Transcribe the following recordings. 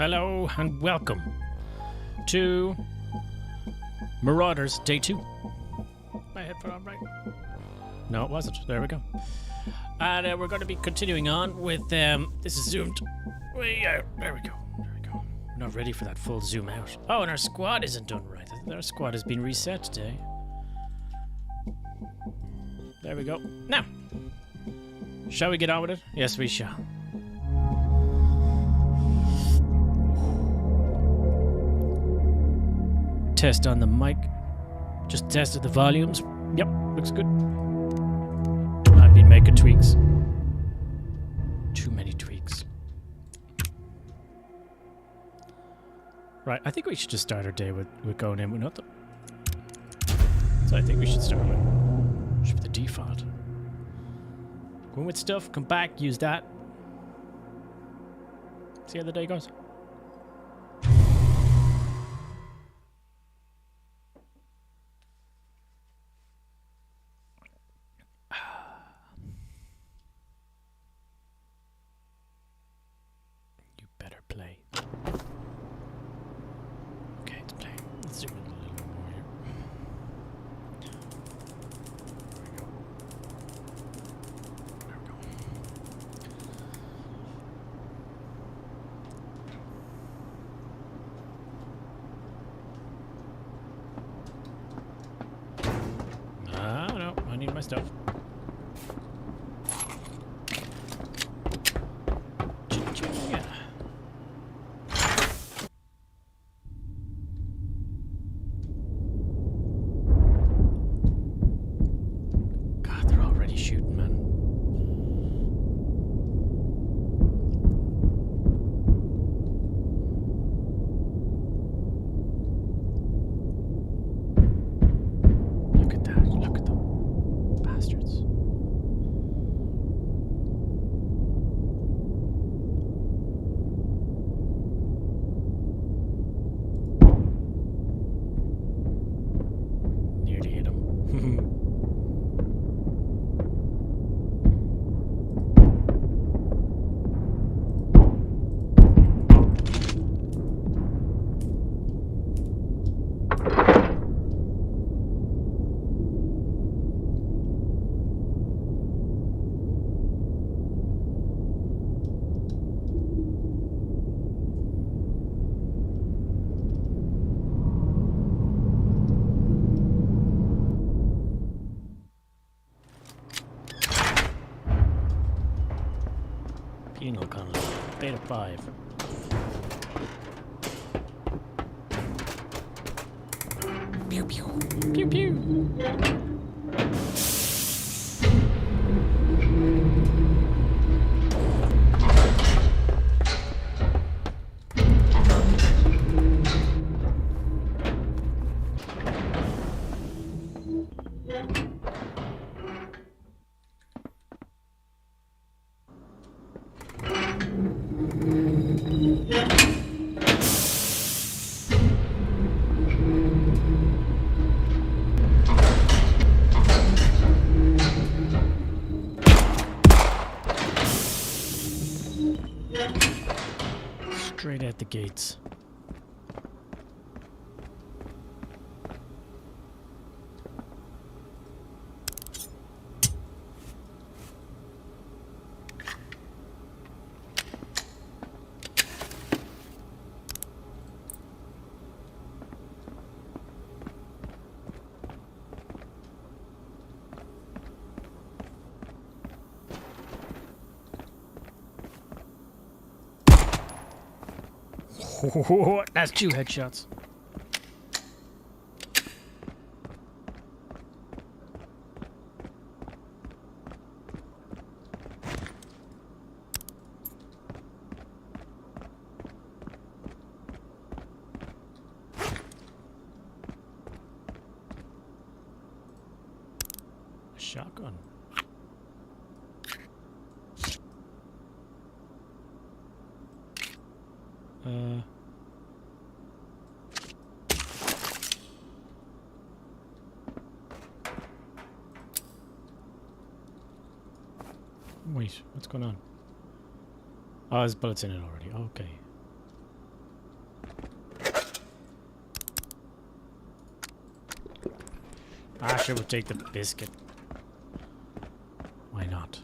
Hello and welcome to Marauders Day 2. My headphone on right? No, it wasn't. There we go. And we're going to be continuing on with, this is zoomed way out. There we go. There we go. We're not ready for that full zoom out. Oh, and our squad isn't done right. Our squad has been reset today. There we go. Now, shall we get on with it? Yes, we shall. Test on the mic. Just tested the volumes. Yep, looks good. I've been making tweaks. Too many tweaks. Right, I think we should just start our day with going in with nothing. So I think we should start with the default. Go in with stuff, come back, use that. See how the day goes. Play. Okay, it's playing. Let's zoom in a little bit more here. There we go. Ah, no, I need my stuff. Penal colony. Beta 5. Pew pew. Pew pew. Straight at the gates. That's 2 headshots. A shotgun. Wait, what's going on? Oh, there's bullets in it already. Okay. Asha will take the biscuit. Why not?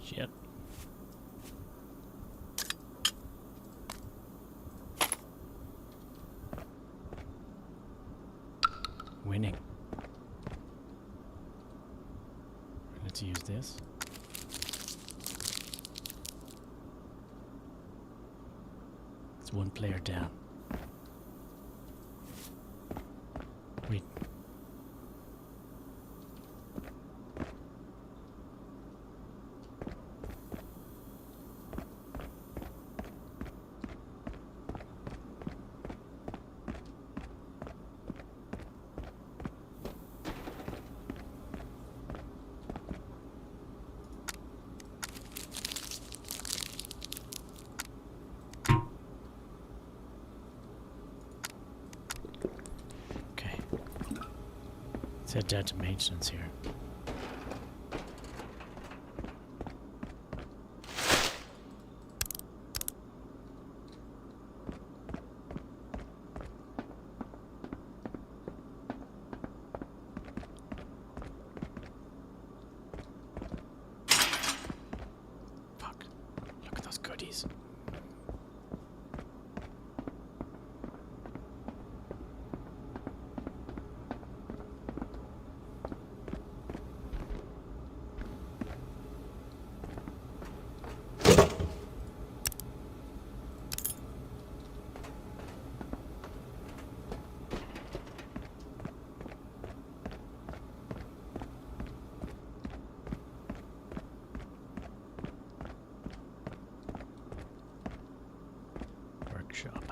Shit. Winning. Let's use this. It's one player down. Wait. Let's head down to maintenance here. Fuck. Look at those goodies. Workshop.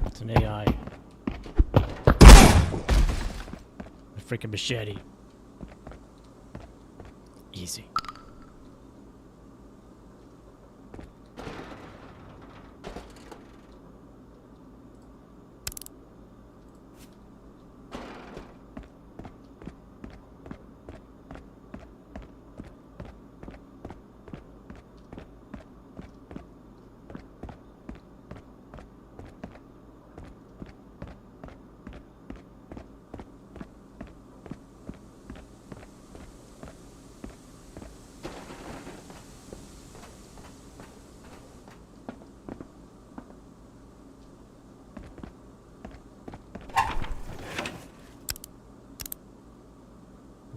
It's an AI. A freaking machete. Easy.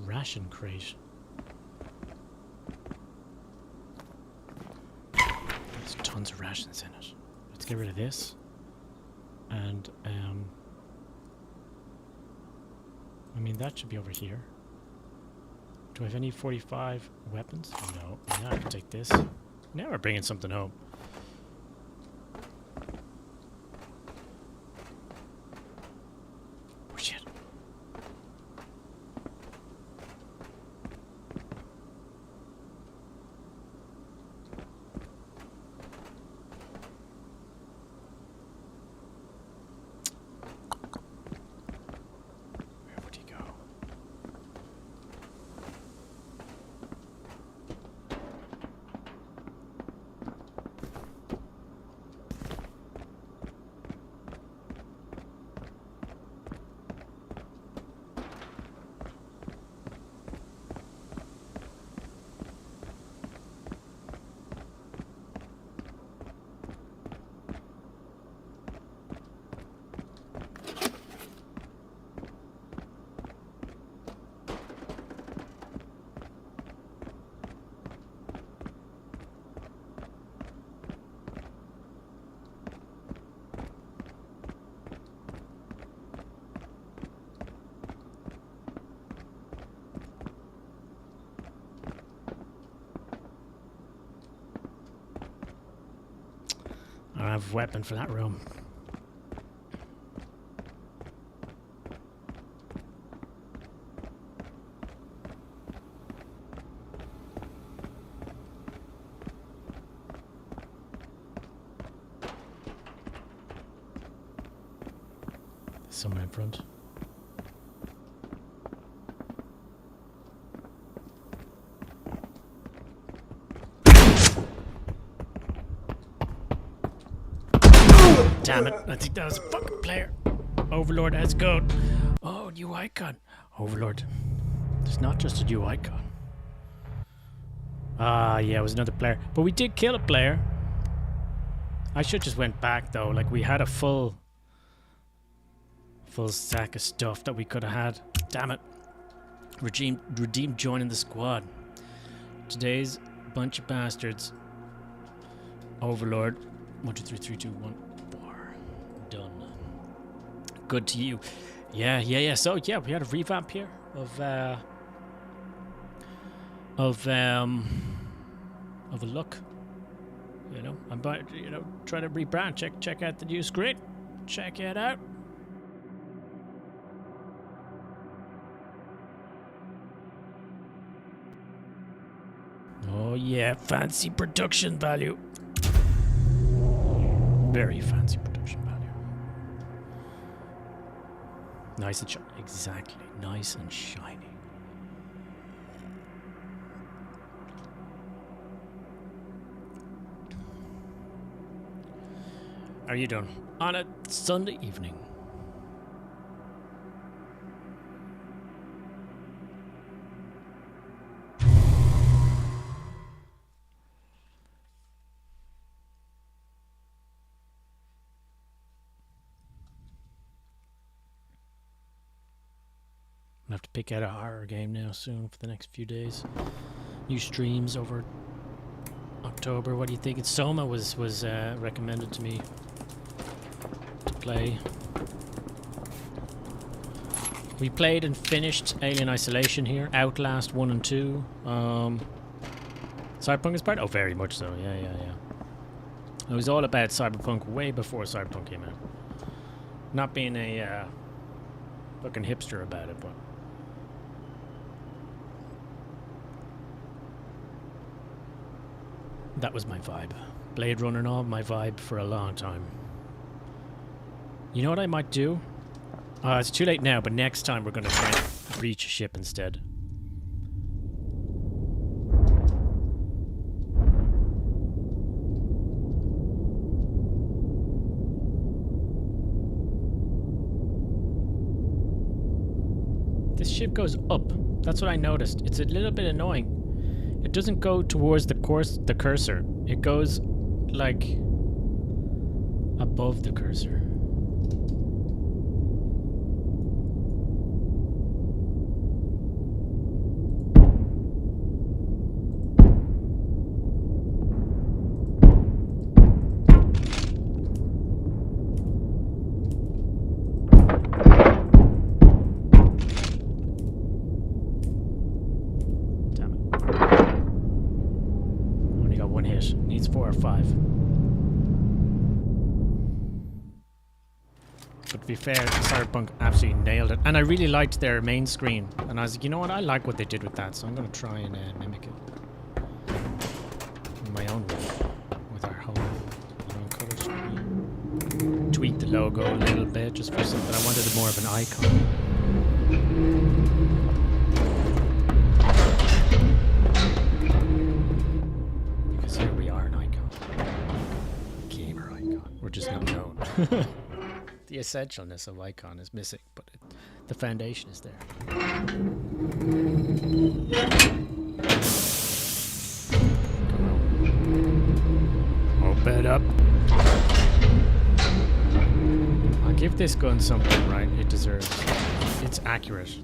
Ration crate. There's tons of rations in it. Let's get rid of this. And, I mean, that should be over here. Do I have any 45 weapons? No. Now I can take this. Now we're bringing something home. Oh, shit. don't have a weapon for that room. Someone in front. Damn it, I think that was a fucking player. Overlord has goat. Oh, new icon. Overlord. There's not just a new icon. Ah, yeah, it was another player. But we did kill a player. I should just went back though. Like we had a full sack of stuff that we could have had. Damn it. Redeemed joining the squad. Today's bunch of bastards. Overlord. 1, 2, 3, 3, 2, 1, 4. Done. Good to you. Yeah. So yeah, we had a revamp here of a look. You know, I'm about trying to rebrand. Check out the new screen. Check it out. Oh yeah, fancy production value. Very fancy production value. Nice and shiny. Exactly. Nice and shiny. How are you doing? On a Sunday evening. I have to pick out a horror game now soon for the next few days. New streams over October. What do you think? It's Soma was recommended to me to play. We played and finished Alien Isolation here. Outlast 1 and 2. Cyberpunk is part? Oh, very much so. Yeah. It was all about Cyberpunk way before Cyberpunk came out. Not being a fucking hipster about it, but that was my vibe. Blade Runner and all, my vibe for a long time. You know what I might do? It's too late now, but next time we're going to try and breach a ship instead. This ship goes up. That's what I noticed. It's a little bit annoying. It doesn't go towards the cursor. It goes like above the cursor. To be fair, Cyberpunk absolutely nailed it, and I really liked their main screen, and I was like, you know what, I like what they did with that, so I'm going to try and mimic it in my own way with our whole color screen. Tweak the logo a little bit just for something. I wanted more of an icon. Because here we are, an icon. Gamer icon. We're just not known. The essentialness of icon is missing, but the foundation is there. Open up. I'll give this gun something, right? It deserves. It's accurate.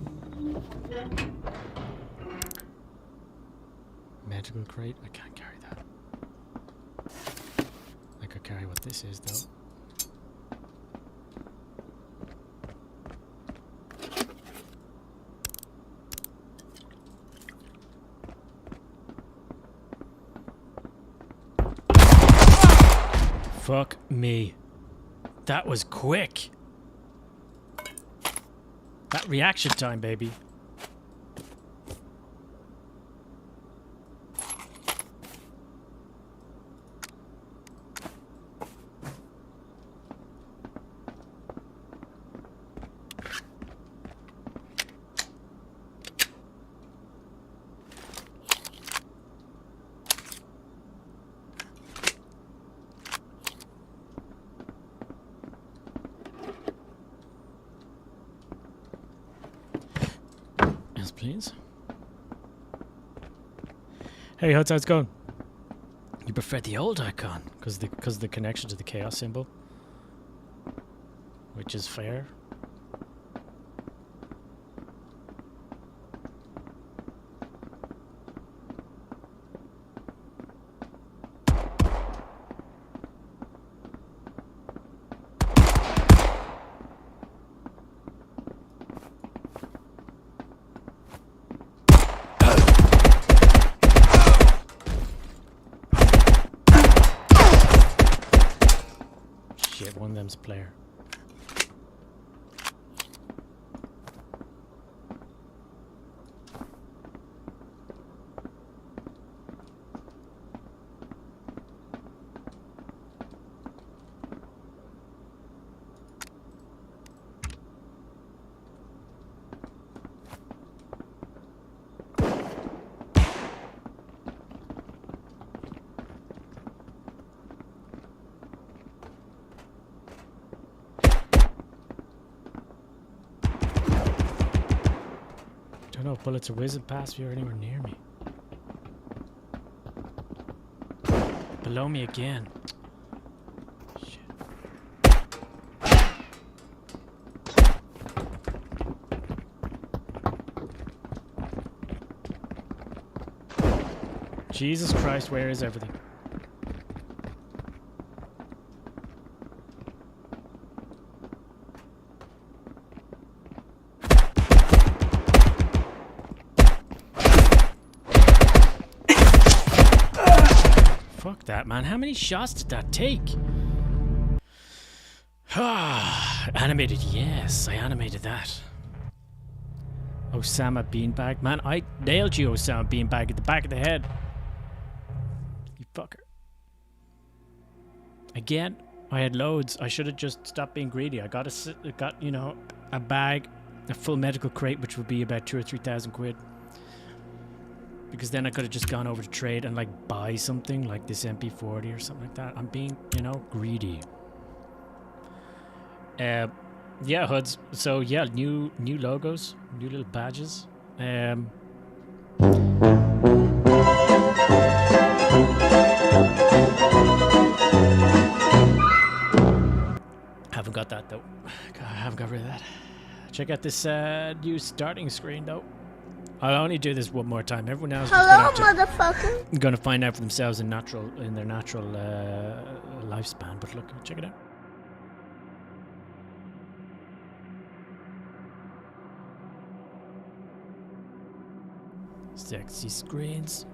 Magical crate? I can't carry that. I could carry what this is, though. Fuck me. That was quick. That reaction time, baby. Please. Hey, how's it going? You prefer the old icon because of the connection to the chaos symbol, which is fair. Shit, one of them's player. I don't know if bullets are whizzing past me or anywhere near me. Below me again. Shit. Jesus Christ, where is everything? Fuck that, man. How many shots did that take? Animated, yes. I animated that. Osama Beanbag. Man, I nailed you, Osama Beanbag, at the back of the head. You fucker. Again, I had loads. I should have just stopped being greedy. I got, you know, a bag, a full medical crate, which would be about 2,000 or 3,000 quid. Because then I could have just gone over to trade and like buy something like this MP40 or something like that. I'm being, you know, greedy. Yeah, HUDs. So yeah, new logos, new little badges. Haven't got that though. God, I haven't got rid of that. Check out this new starting screen though. I'll only do this one more time. Everyone else hello, motherfucker. Going to find out for themselves in their natural lifespan. But look, check it out. Sexy screens.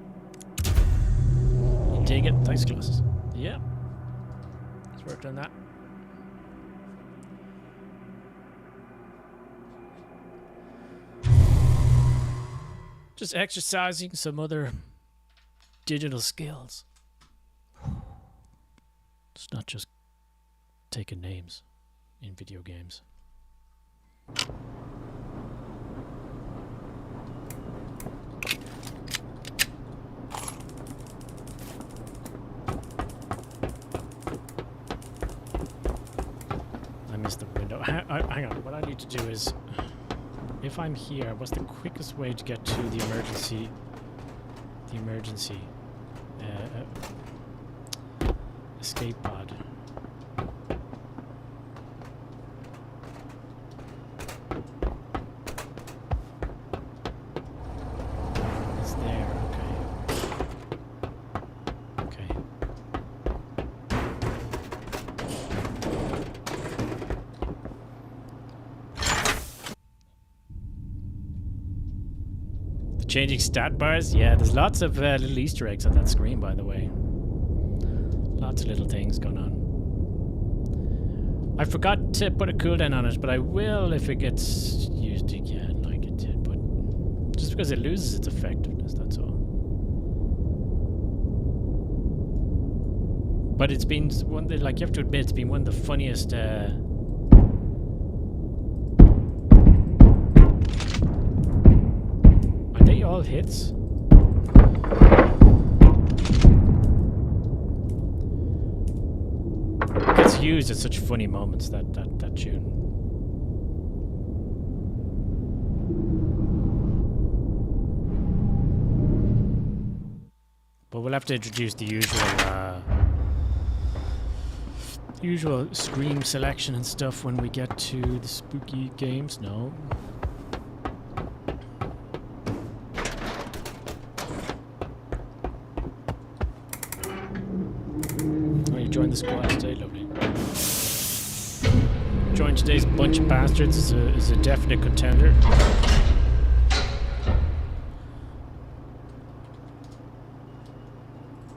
You dig it? Thanks, glasses. Yeah. Let's work on that. Just exercising some other digital skills. It's not just taking names in video games. I missed the window. Hang on. What I need to do is, if I'm here, what's the quickest way to get to the emergency? Escape pod. It's there. Okay. Changing stat bars? Yeah, there's lots of little Easter eggs on that screen, by the way. Lots of little things going on. I forgot to put a cooldown on it, but I will if it gets used again, like it did. But just because it loses its effectiveness, that's all. But it's been one that, like, you have to admit, it's been one of the funniest. Are they all hits? It's used at such funny moments, that tune. But we'll have to introduce the usual scream selection and stuff when we get to the spooky games. No. Oh, you joined the squad today, lovely. Join today's bunch of bastards is a definite contender.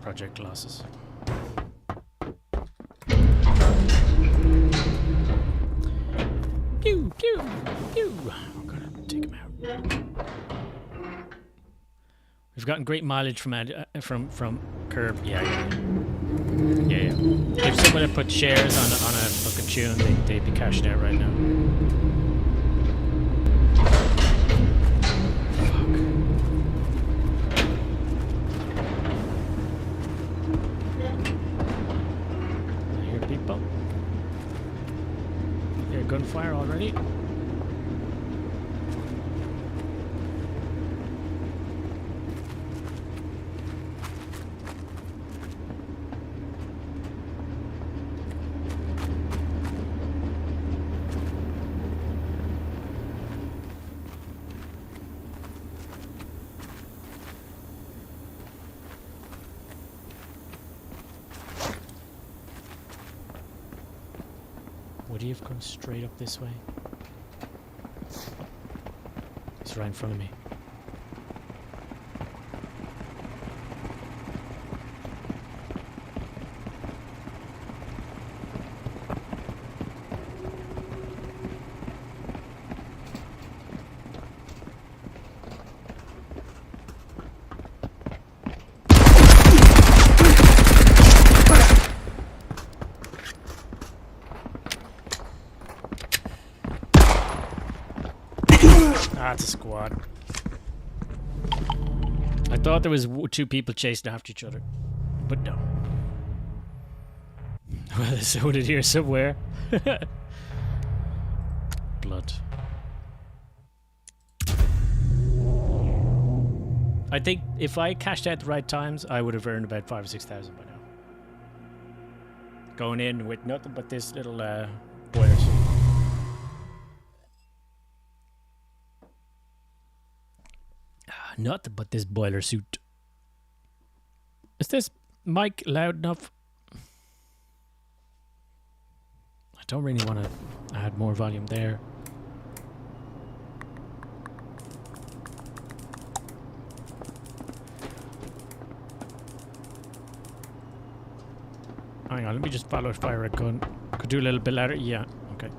Project losses. Pew pew pew. I'm gonna take him out. We've gotten great mileage from Curb. Yeah. If someone had put shares on a fucking tune, they'd be cashing out right now. Fuck. I hear people. I hear gunfire already. Would he have come straight up this way? He's right in front of me. Ah, it's a squad. I thought there was two people chasing after each other, but no. Well, there's soda here somewhere. Blood. I think if I cashed out the right times, I would have earned about 5,000 or 6,000 by now. Going in with nothing but this little boiler suit. Nothing but this boiler suit. Is this mic loud enough? I don't really want to add more volume there. Hang on, let me just follow fire a gun. Could do a little bit louder. Yeah, okay.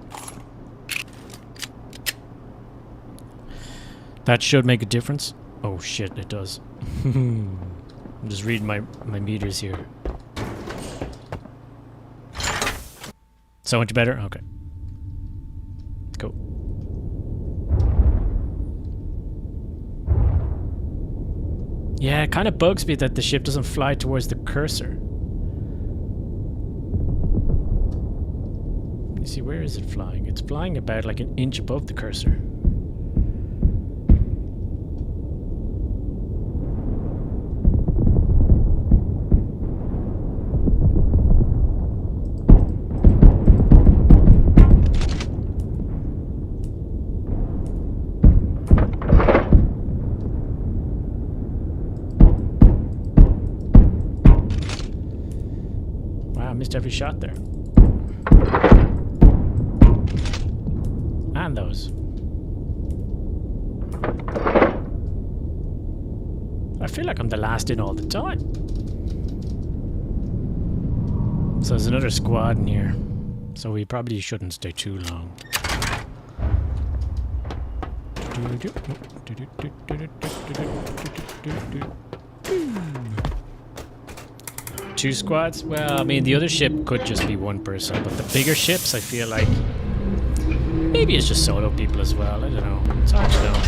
That should make a difference. Oh shit, it does. I'm just reading my meters here. So much better? Okay. Cool. Yeah, it kind of bugs me that the ship doesn't fly towards the cursor. You see, where is it flying? It's flying about like an inch above the cursor. Missed every shot there. And those. I feel like I'm the last in all the time. So there's another squad in here. So we probably shouldn't stay too long. Two squads? Well, I mean, the other ship could just be one person, but the bigger ships, I feel like maybe it's just solo people as well. I don't know. It's hard to know.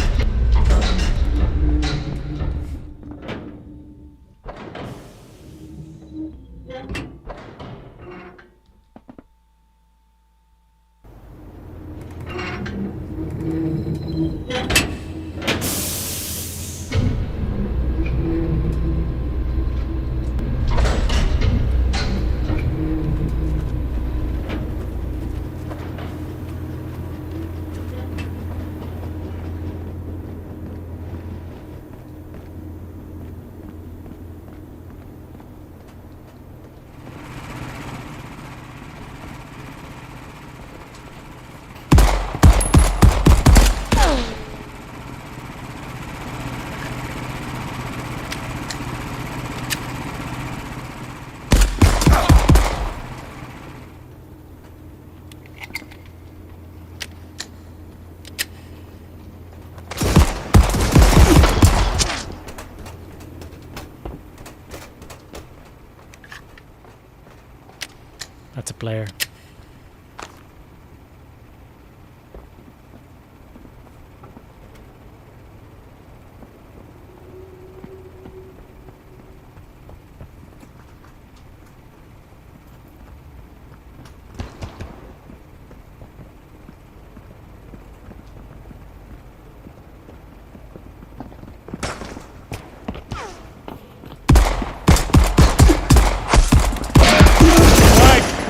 That's a player.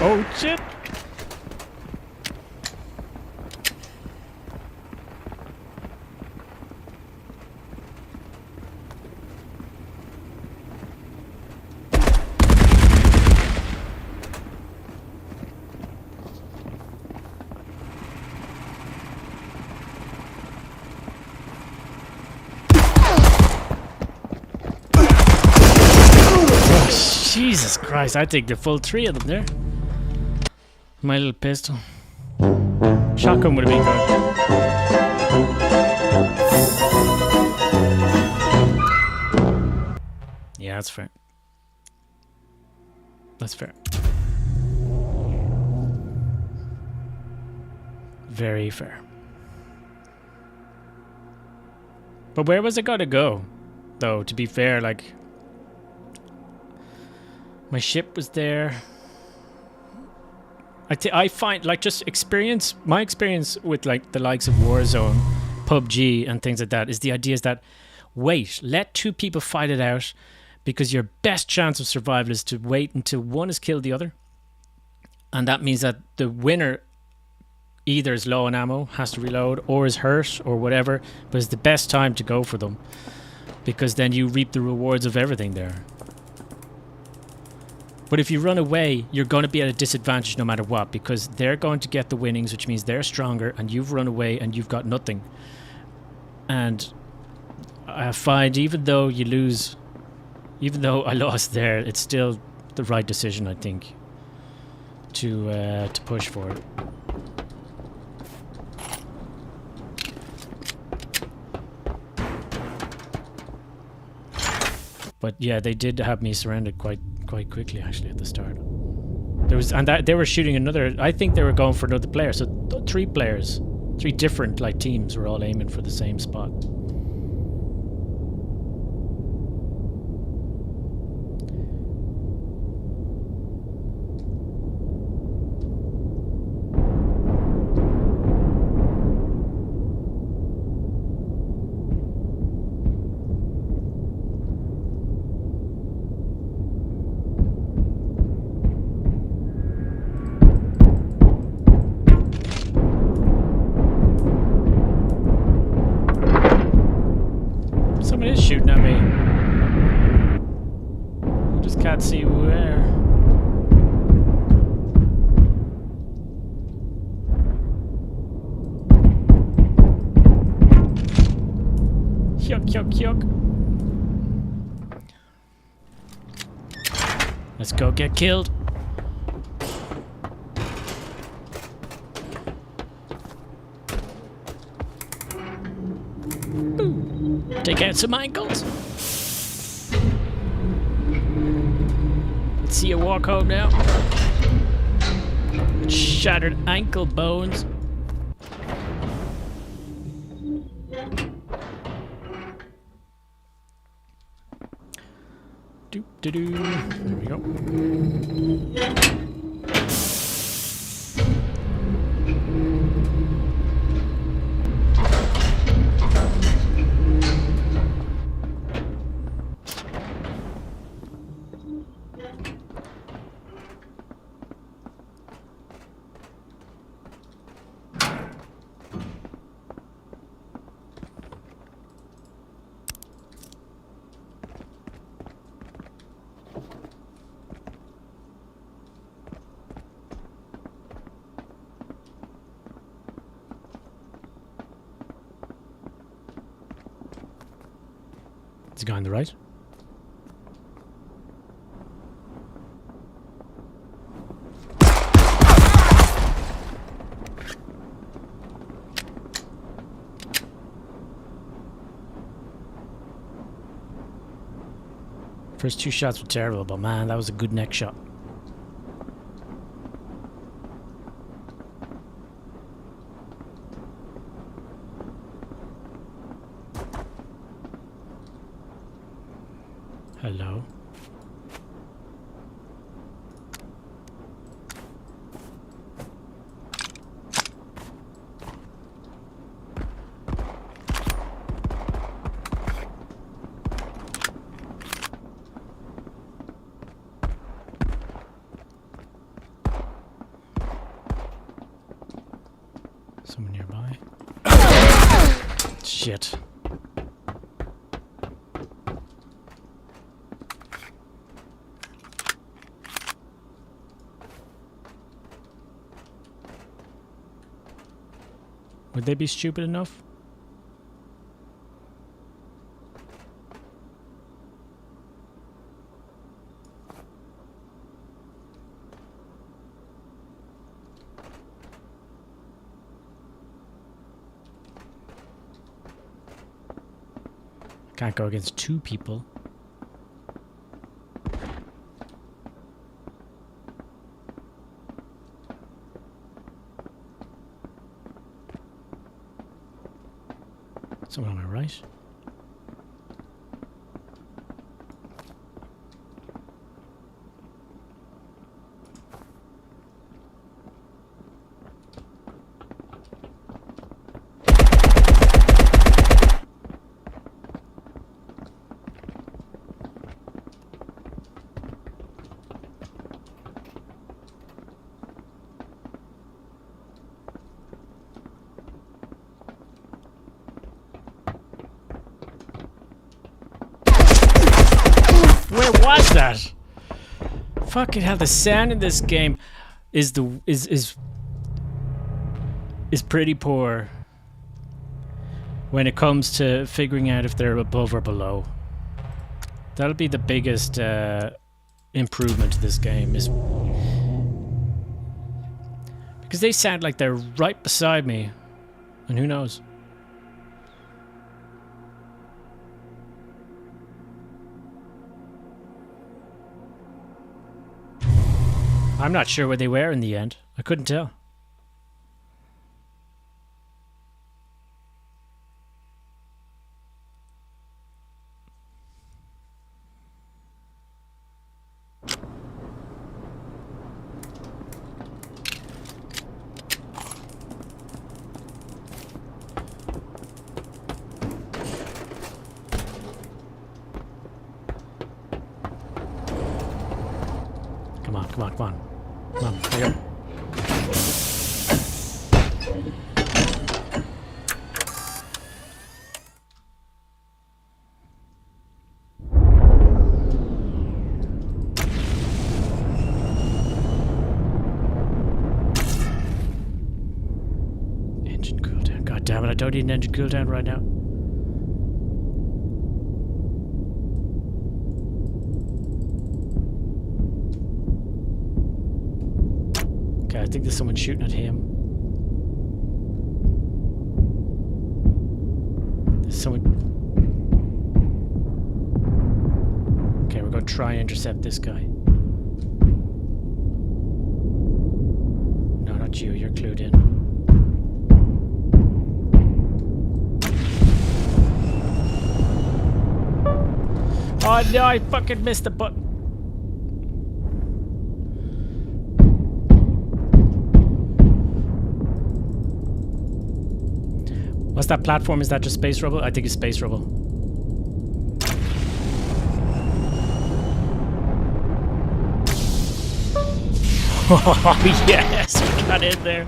Oh shit! Oh, Jesus Christ, I think the full 3 of them there. My little pistol. Shotgun would have been good. Yeah, that's fair. That's fair. Very fair. But where was it gonna go? Though, to be fair, like... my ship was there. I find, like, just experience, my experience with, like, the likes of Warzone, PUBG, and things like that is the idea is that, wait, let 2 people fight it out, because your best chance of survival is to wait until one has killed the other. And that means that the winner either is low on ammo, has to reload, or is hurt, or whatever, but it's the best time to go for them, because then you reap the rewards of everything there. But if you run away, you're going to be at a disadvantage no matter what, because they're going to get the winnings, which means they're stronger, and you've run away and you've got nothing. And I find even though you lose, even though I lost there, it's still the right decision, I think, to push for it. But yeah, they did have me surrounded quite quickly, actually, at the start. There was, and that they were shooting another. I think they were going for another player. So 3 players, 3 different like teams were all aiming for the same spot. Shooting at me. I just can't see where. Yuck, yuck, yuck. Let's go get killed. Take out some ankles. Let's see you walk home now. Shattered ankle bones. Doop doo doo. There we go. It's a guy on the right. First two shots were terrible, but man, that was a good neck shot. Hello. Someone nearby. Shit. Would they be stupid enough? Can't go against two people. Someone on my right. Where was that? Fucking hell, the sound in this game is pretty poor when it comes to figuring out if they're above or below. That'll be the biggest improvement to this game, is because they sound like they're right beside me, and who knows? I'm not sure where they were in the end. I couldn't tell. Come on, come on, come on. Come on, here you go. Engine cooldown. God damn it, I don't need an engine cooldown right now. I think there's someone shooting at him. There's someone... going to try and intercept this guy. No, not you. You're clued in. Oh no, I fucking missed the button. What's that platform? Is that just space rubble? I think it's space rubble. Oh yes, we got in there.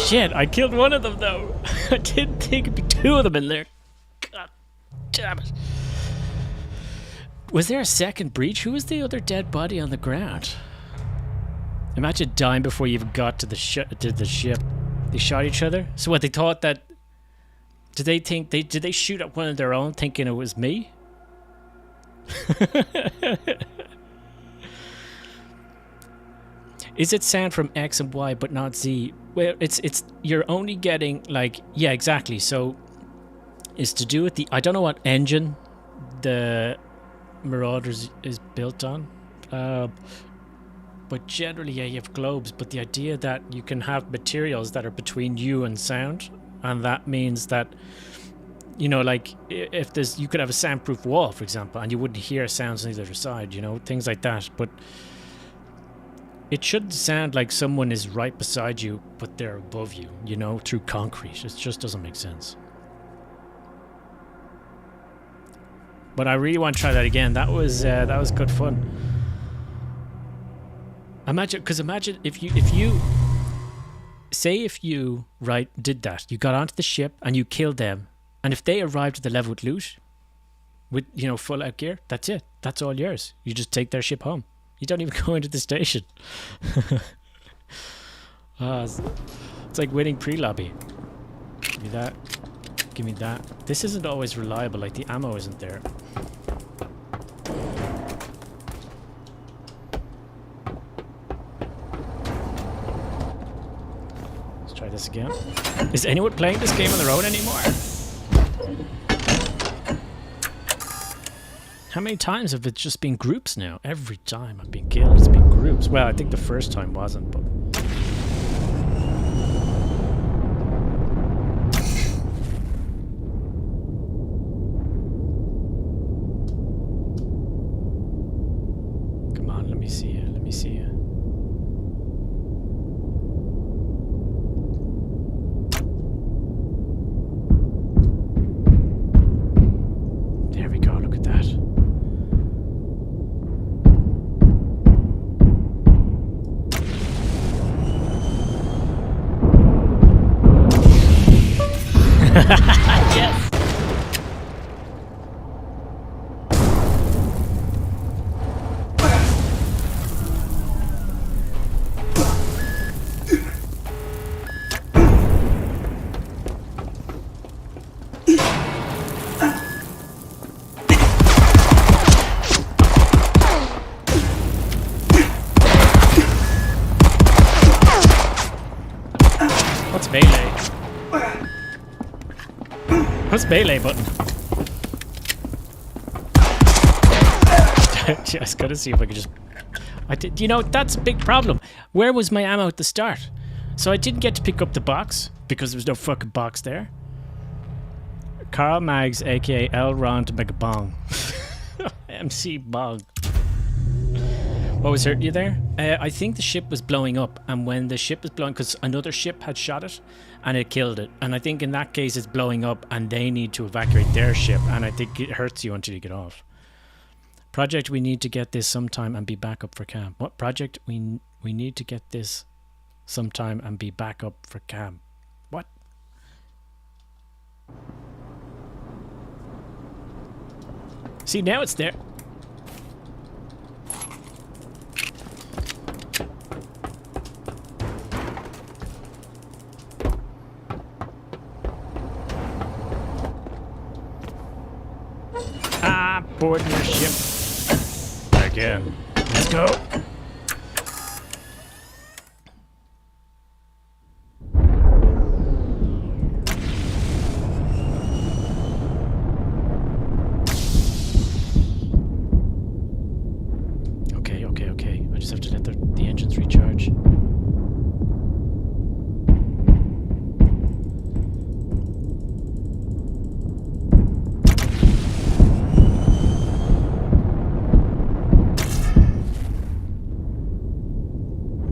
Shit, I killed one of them though. I didn't think it'd be two of them in there. God damn it. Was there a second breach? Who was the other dead body on the ground? Imagine dying before you even got to the ship. They shot each other? So what, they thought that... Did they shoot at one of their own thinking it was me? Is it sound from X and Y but not Z? Well, it's you're only getting like, yeah, exactly. So it's to do with the, I don't know what engine the Marauders is built on, but generally, yeah, you have globes. But the idea that you can have materials that are between you and sound, and that means that, you know, like if there's, you could have a soundproof wall, for example, and you wouldn't hear sounds on either side, you know, things like that. But it shouldn't sound like someone is right beside you, but they're above you, you know, through concrete. It just doesn't make sense. But I really want to try that again. That was good fun. Imagine if you right did that, you got onto the ship and you killed them, and if they arrived at the level with loot, with, you know, full out gear, that's it. That's all yours. You just take their ship home. You don't even go into the station. It's like winning pre-lobby. Give me that. Give me that. This isn't always reliable, like the ammo isn't there. Let's try this again. Is anyone playing this game on their own anymore? How many times have it just been groups now? Every time I've been killed, it's been groups. Well, I think the first time wasn't, but... Come on, let me see you. Let me see you. There we go, look at that. Yes. What's melee? What's melee button? Just gotta see if I can just... I did, you know, that's a big problem. Where was my ammo at the start? So I didn't get to pick up the box because there was no fucking box there. Carl Maggs, aka L. Ron to make a bong. MC Bong. What was hurting you there? I think the ship was blowing up, and when the ship was blowing, because another ship had shot it and it killed it, and I think in that case it's blowing up and they need to evacuate their ship, and I think it hurts you until you get off. Project, we need to get this sometime and be back up for camp. What project? We need to get this sometime and be back up for camp. What? See, now it's there. boarding your ship again. Let's go. Okay. I just have to let the engines recharge.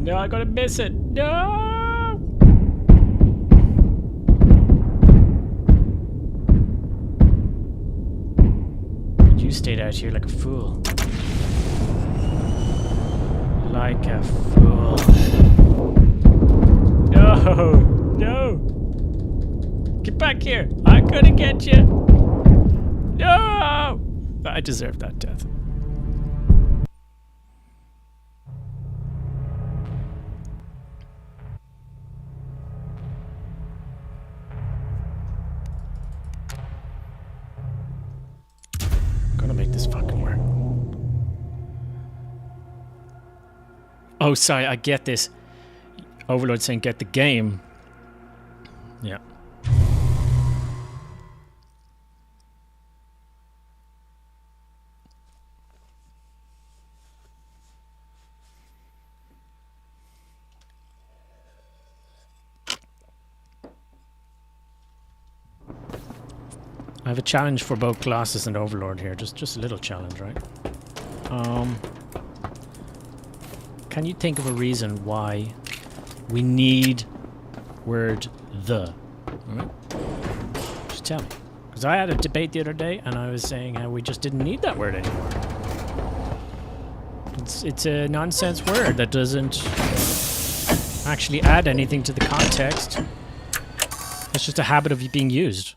No, I gotta miss it. No! You stayed out here like a fool. Like a fool. No! No! Get back here! I'm gonna get you! No! I deserve that death. Gonna make this fucking work. Oh, sorry, I get this. Overlord saying get the game. Yeah. I have a challenge for both classes and Overlord here. Just a little challenge, right? Can you think of a reason why we need word the? Right? Just tell me. Because I had a debate the other day and I was saying how we just didn't need that word anymore. It's a nonsense word that doesn't actually add anything to the context. It's just a habit of being used.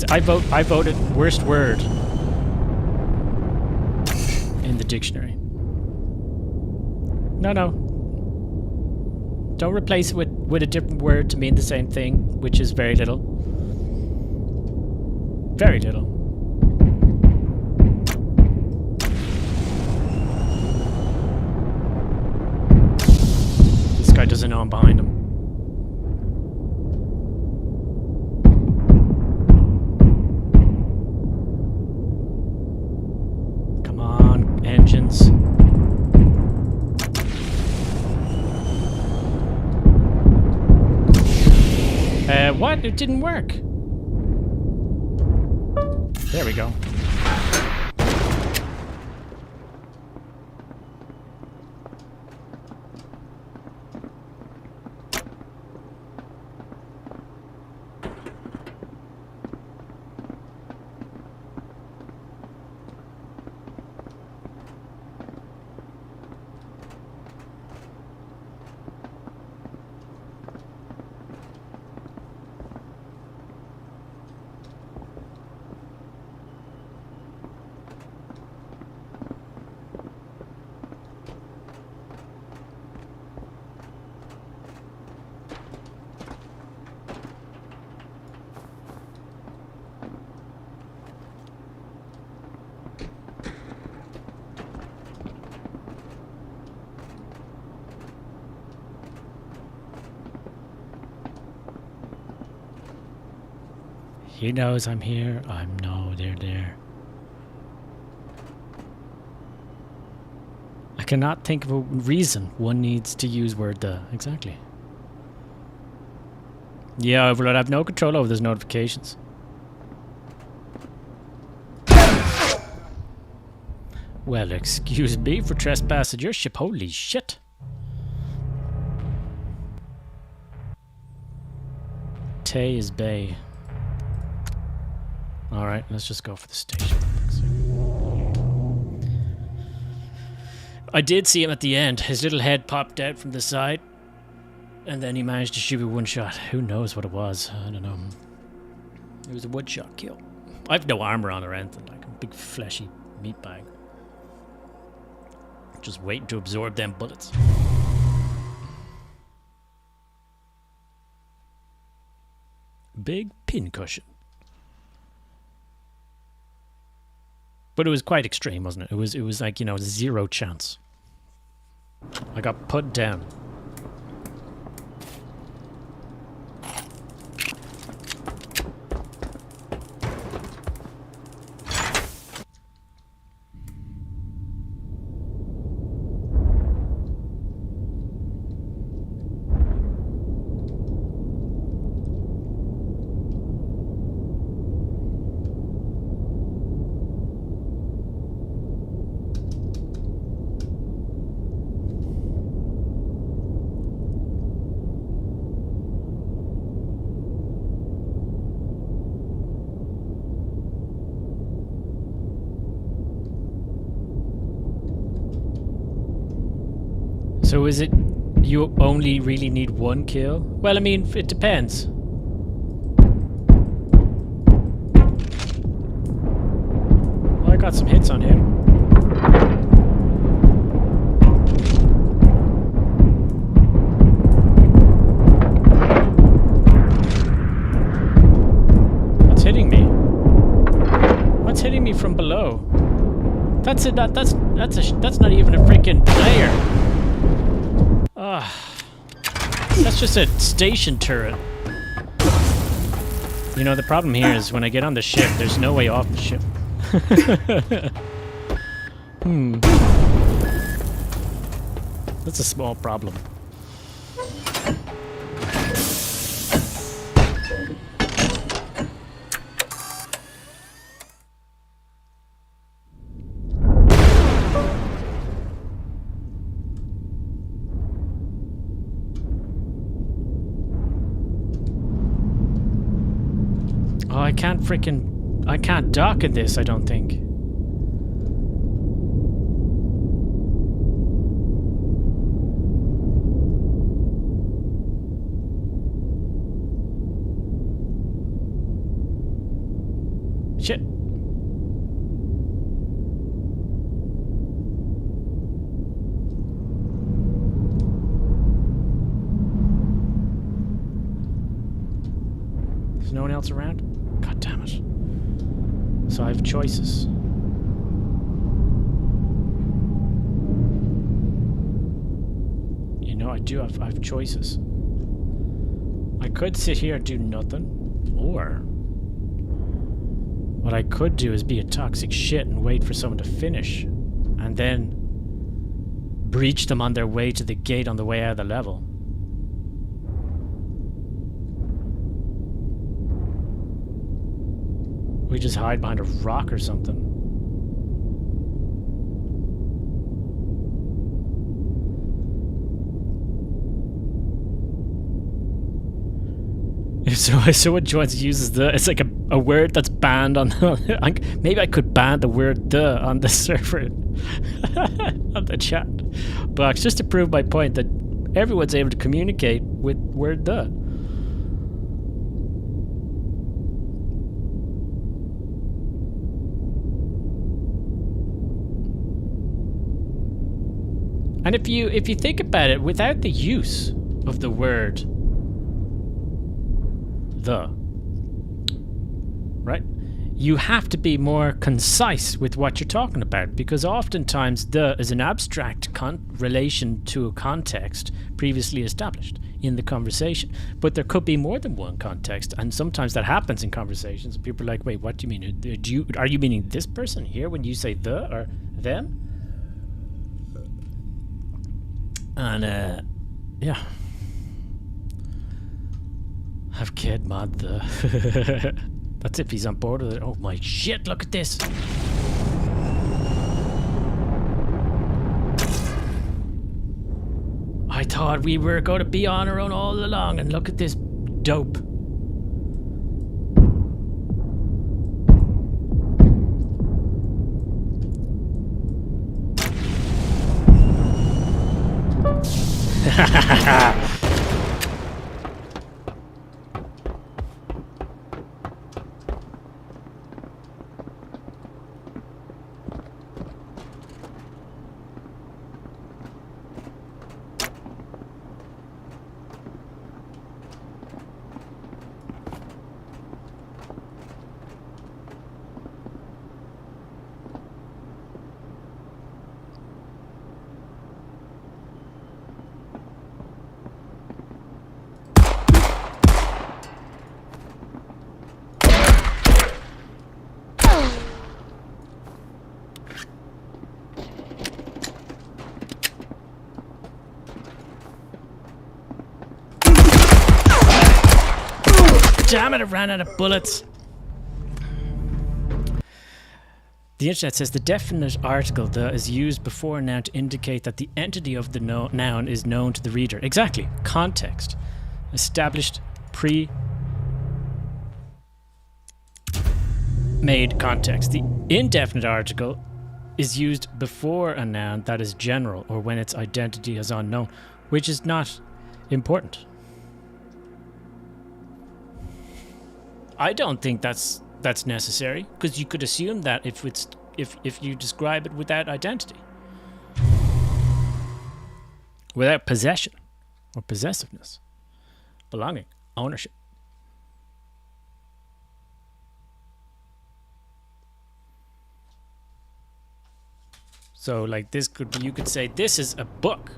I voted worst word in the dictionary. No. Don't replace it with a different word to mean the same thing, which is very little. Very little. This guy doesn't know I'm behind him. Engines. What? It didn't work. There we go. He knows I'm here. I know they're there. I cannot think of a reason one needs to use word the. Exactly. Yeah, Overlord, I have no control over those notifications. Well, excuse me for trespassing your ship. Holy shit. Tay is Bay. Alright, let's just go for the station. I did see him at the end. His little head popped out from the side. And then he managed to shoot me one shot. Who knows what it was? I don't know. It was a one-shot kill. I have no armor on or anything. Like a big fleshy meat bag. Just waiting to absorb them bullets. big pincushion. But it was quite extreme, wasn't it? It was like, you know, 0 chance. I got put down. So is it you only really need 1 kill? Well, I mean, it depends. Well, I got some hits on him. What's hitting me? What's hitting me from below? That's it. That's not even a freaking player. That's just a station turret. You know, the problem here is when I get on the ship, there's no way off the ship. That's a small problem. I can't dock in this, I don't think. Shit. There's no one else around? God damn it. So I have choices. You know, I have choices. I could sit here and do nothing, or what I could do is be a toxic shit and wait for someone to finish, and then breach them on their way to the gate on the way out of the level. We just hide behind a rock or something. So what Joyce uses it's like a word that's banned on the, maybe I could ban the word "the" on the server on the chat box just to prove my point that everyone's able to communicate with word "the." And if you think about it, without the use of the word "the," right, you have to be more concise with what you're talking about, because oftentimes "the" is an abstract relation to a context previously established in the conversation. But there could be more than one context, and sometimes that happens in conversations. People are like, wait, what do you mean? Are you meaning this person here when you say "the" or "them"? And, yeah. Have kid mod the... That's if he's on board with it. Oh my shit, look at this! I thought we were going to be on our own all along, and look at this dope. Damn it, I ran out of bullets. The internet says the definite article "the" is used before a noun to indicate that the entity of the noun is known to the reader. Exactly. Context. Established pre-made context. The indefinite article is used before a noun that is general or when its identity is unknown, which is not important. I don't think that's necessary, because you could assume that if you describe it without identity, without possession or possessiveness, belonging, ownership. So like this you could say this is a book.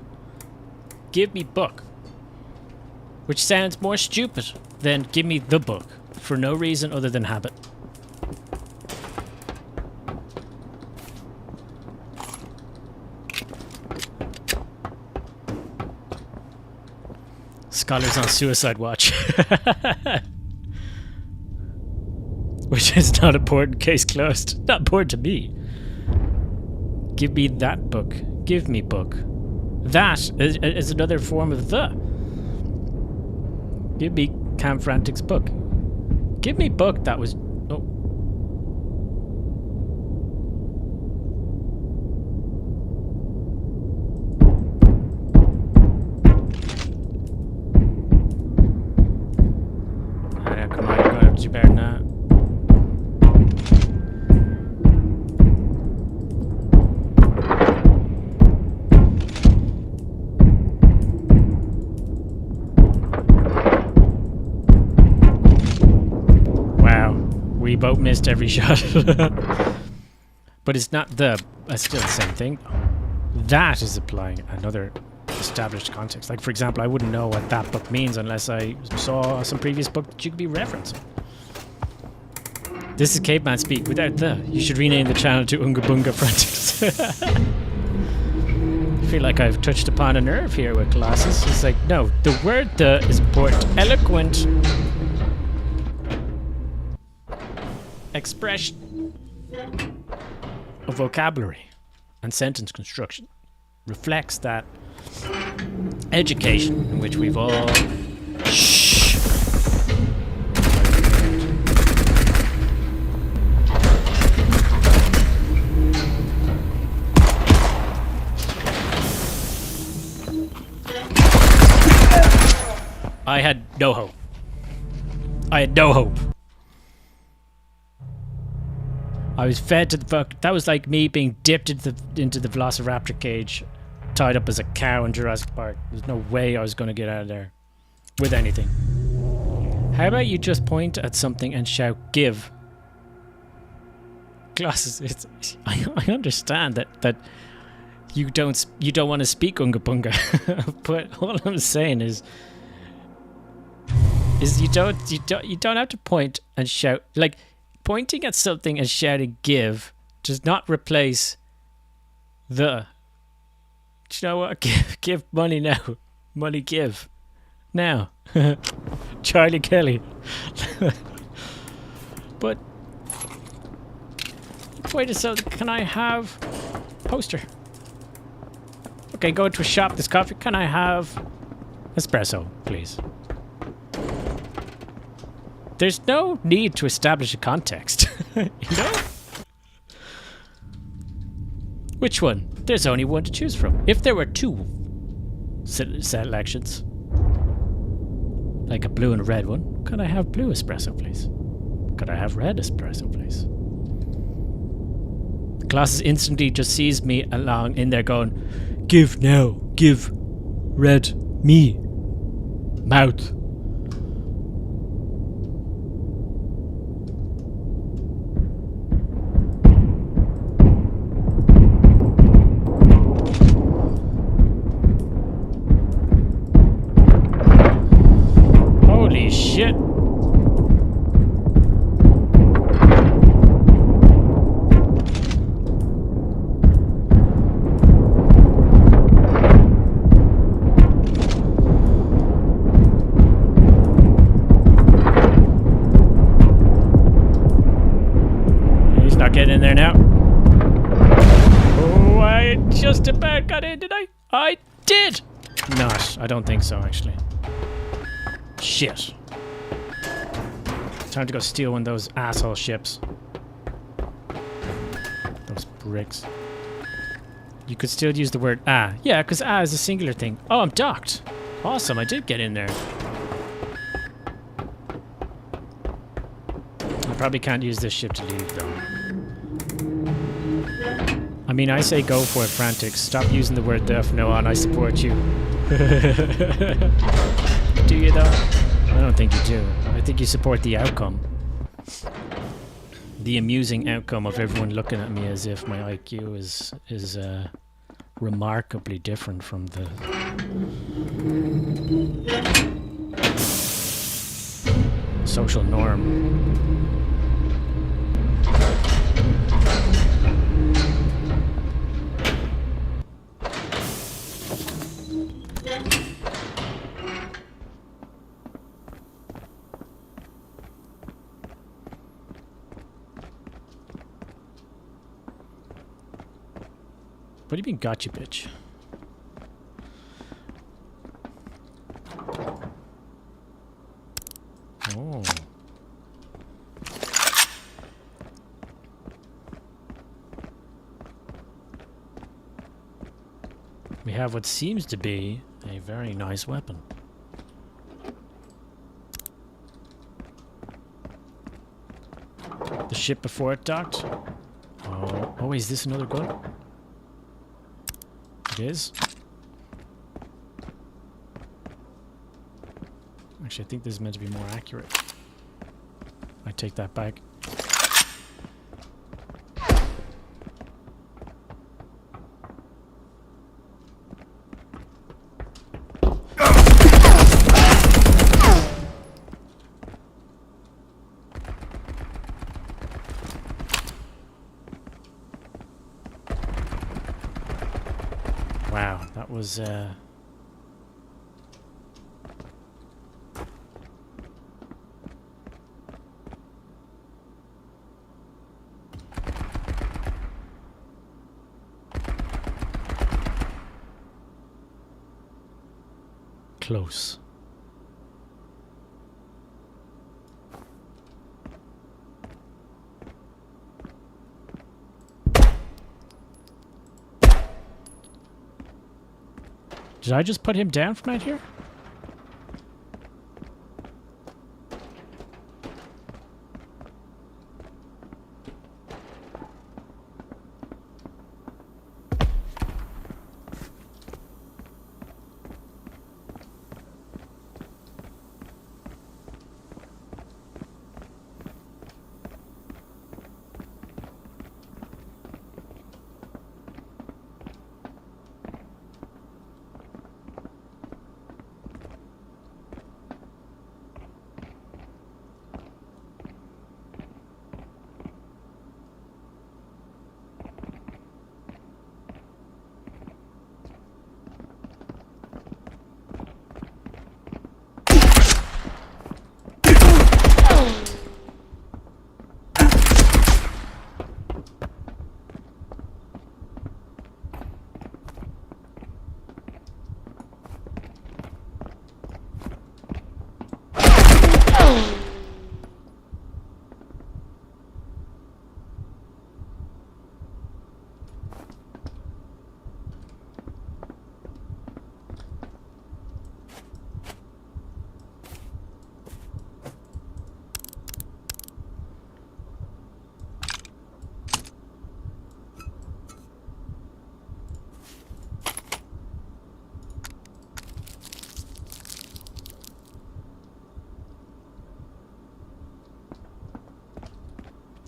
Give me book. Which sounds more stupid than give me the book for no reason other than habit. Scholars on suicide watch. Which is not important, case closed. Not important to me. Give me that book. Give me book. That is another form of the. Give me CalmFrantix book. Give me book that was... Oh. Come on, you're going to have to do better than that. We both missed every shot. But it's not the... It's still the same thing. That is applying another established context. Like, for example, I wouldn't know what that book means unless I saw some previous book that you could be referencing. This is Caveman Speak without the. You should rename the channel to Unga Bunga Frantix. I feel like I've touched upon a nerve here with Colossus. It's like, no, the word the is important. Eloquent expression of vocabulary and sentence construction reflects that education in which we've all... Shh. I had no hope. I had no hope. I was fed to the fuck. That was like me being dipped into the Velociraptor cage, tied up as a cow in Jurassic Park. There's no way I was going to get out of there with anything. How about you just point at something and shout, "Give"? Glasses. I understand that you don't want to speak Unga Bunga, but all I'm saying is you don't have to point and shout. Like, pointing at something and shouting "give" does not replace the. Do you know what? Give money now. Money give. Now. Charlie Kelly. But wait a second, can I have poster? Okay, go to a shop, this coffee. Can I have espresso, please? There's no need to establish a context. You know? Which one? There's only one to choose from. If there were two selections, like a blue and a red one, could I have blue espresso, please? Could I have red espresso, please? The class instantly just sees me along in there going, "Give now, give, red, me, mouth." Holy shit. not getting in there now. Oh, I just about got in, did I? I did! Not. I don't think so, actually. Shit. Time to go steal one of those asshole ships. Those bricks. You could still use the word ah. Yeah, because ah is a singular thing. Oh, I'm docked. Awesome, I did get in there. I probably can't use this ship to leave, though. I mean, I say go for it, Frantix. Stop using the word there from now on. I support you. Do you, though? I don't think you do. I think you support the outcome. The amusing outcome of everyone looking at me as if my IQ is remarkably different from the social norm. What do you mean, gotcha, bitch? Oh. We have what seems to be a very nice weapon. The ship before it docked? Oh, is this another gun? It is. Actually, I think this is meant to be more accurate. I take that back. Wow, that was close. Did I just put him down from out here?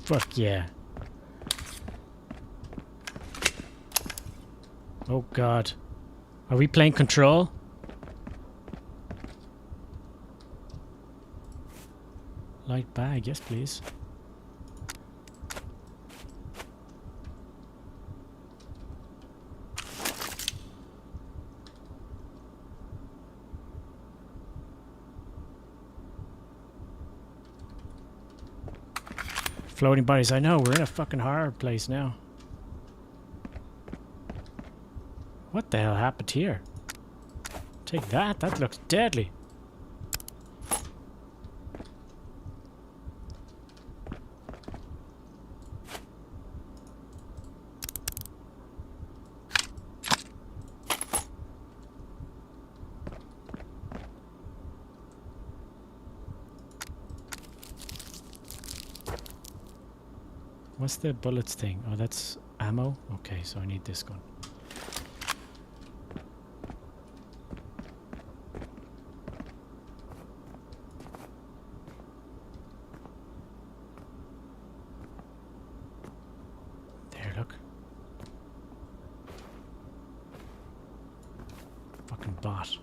Fuck yeah. Oh god. Are we playing Control? Light bag, yes please. Floating bodies. I know, we're in a fucking horror place now. What the hell happened here? Take that. That looks deadly. What's the bullets thing? Oh, that's ammo? Okay, so I need this gun. There, look. Fucking bot.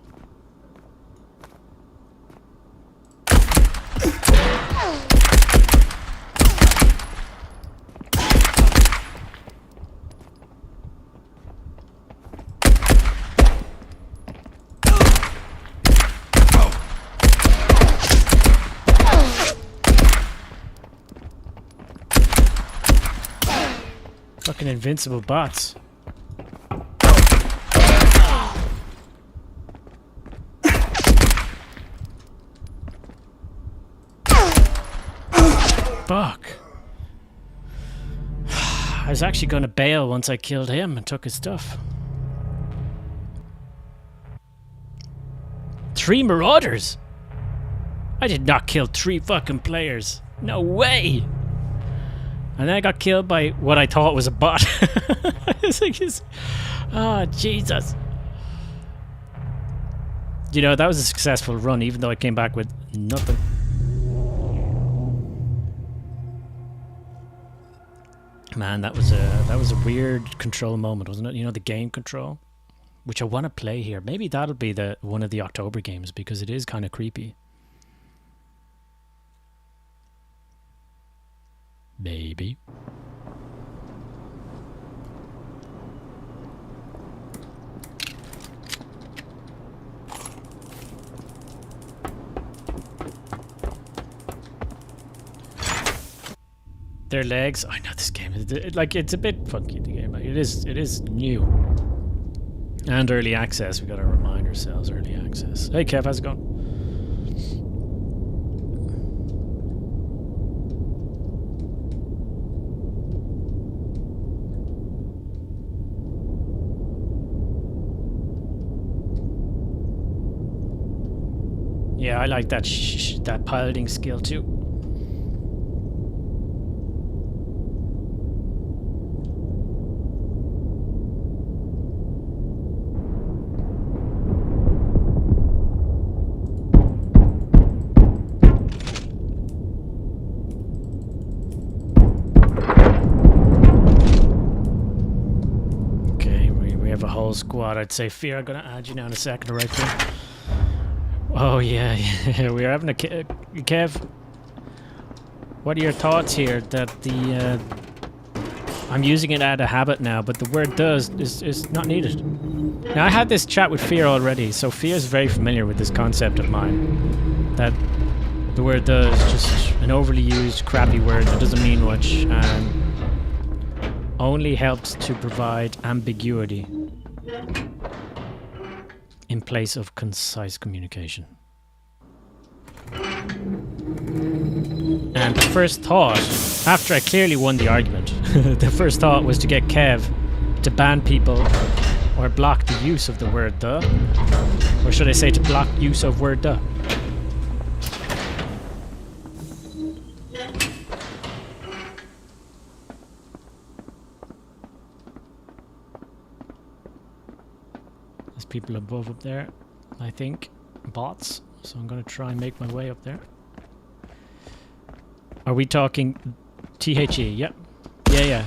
Fucking invincible bots. Fuck. I was actually going to bail once I killed him and took his stuff. 3 Marauders? I did not kill 3 fucking players. No way! And then I got killed by what I thought was a bot. It's like oh, Jesus. You know, that was a successful run, even though I came back with nothing. Man, that was a weird control moment, wasn't it? You know, the game control, which I want to play here. Maybe that'll be the one of the October games because it is kind of creepy. Maybe. Their legs. I know this game. It's a bit funky. The game. Like, it is new and early access. We got to remind ourselves early access. Hey Kev, how's it going? Yeah, I like that that piloting skill too. Okay, we have a whole squad. I'd say Fear, I'm gonna add you now in a second, right there. Oh yeah, yeah, we're having a Kev. What are your thoughts here? That the I'm using it out of habit now, but the word "does" is not needed. Now I had this chat with Fear already, so Fear is very familiar with this concept of mine. That the word "does" is just an overly used, crappy word that doesn't mean much and only helps to provide ambiguity in place of concise communication. And the first thought, after I clearly won the argument, the first thought was to get Kev to ban people or block the use of the word "the," or should I say to block use of word "the." People above up there, I think, bots, so I'm gonna try and make my way up there. Are we talking THE? Yep. Yeah.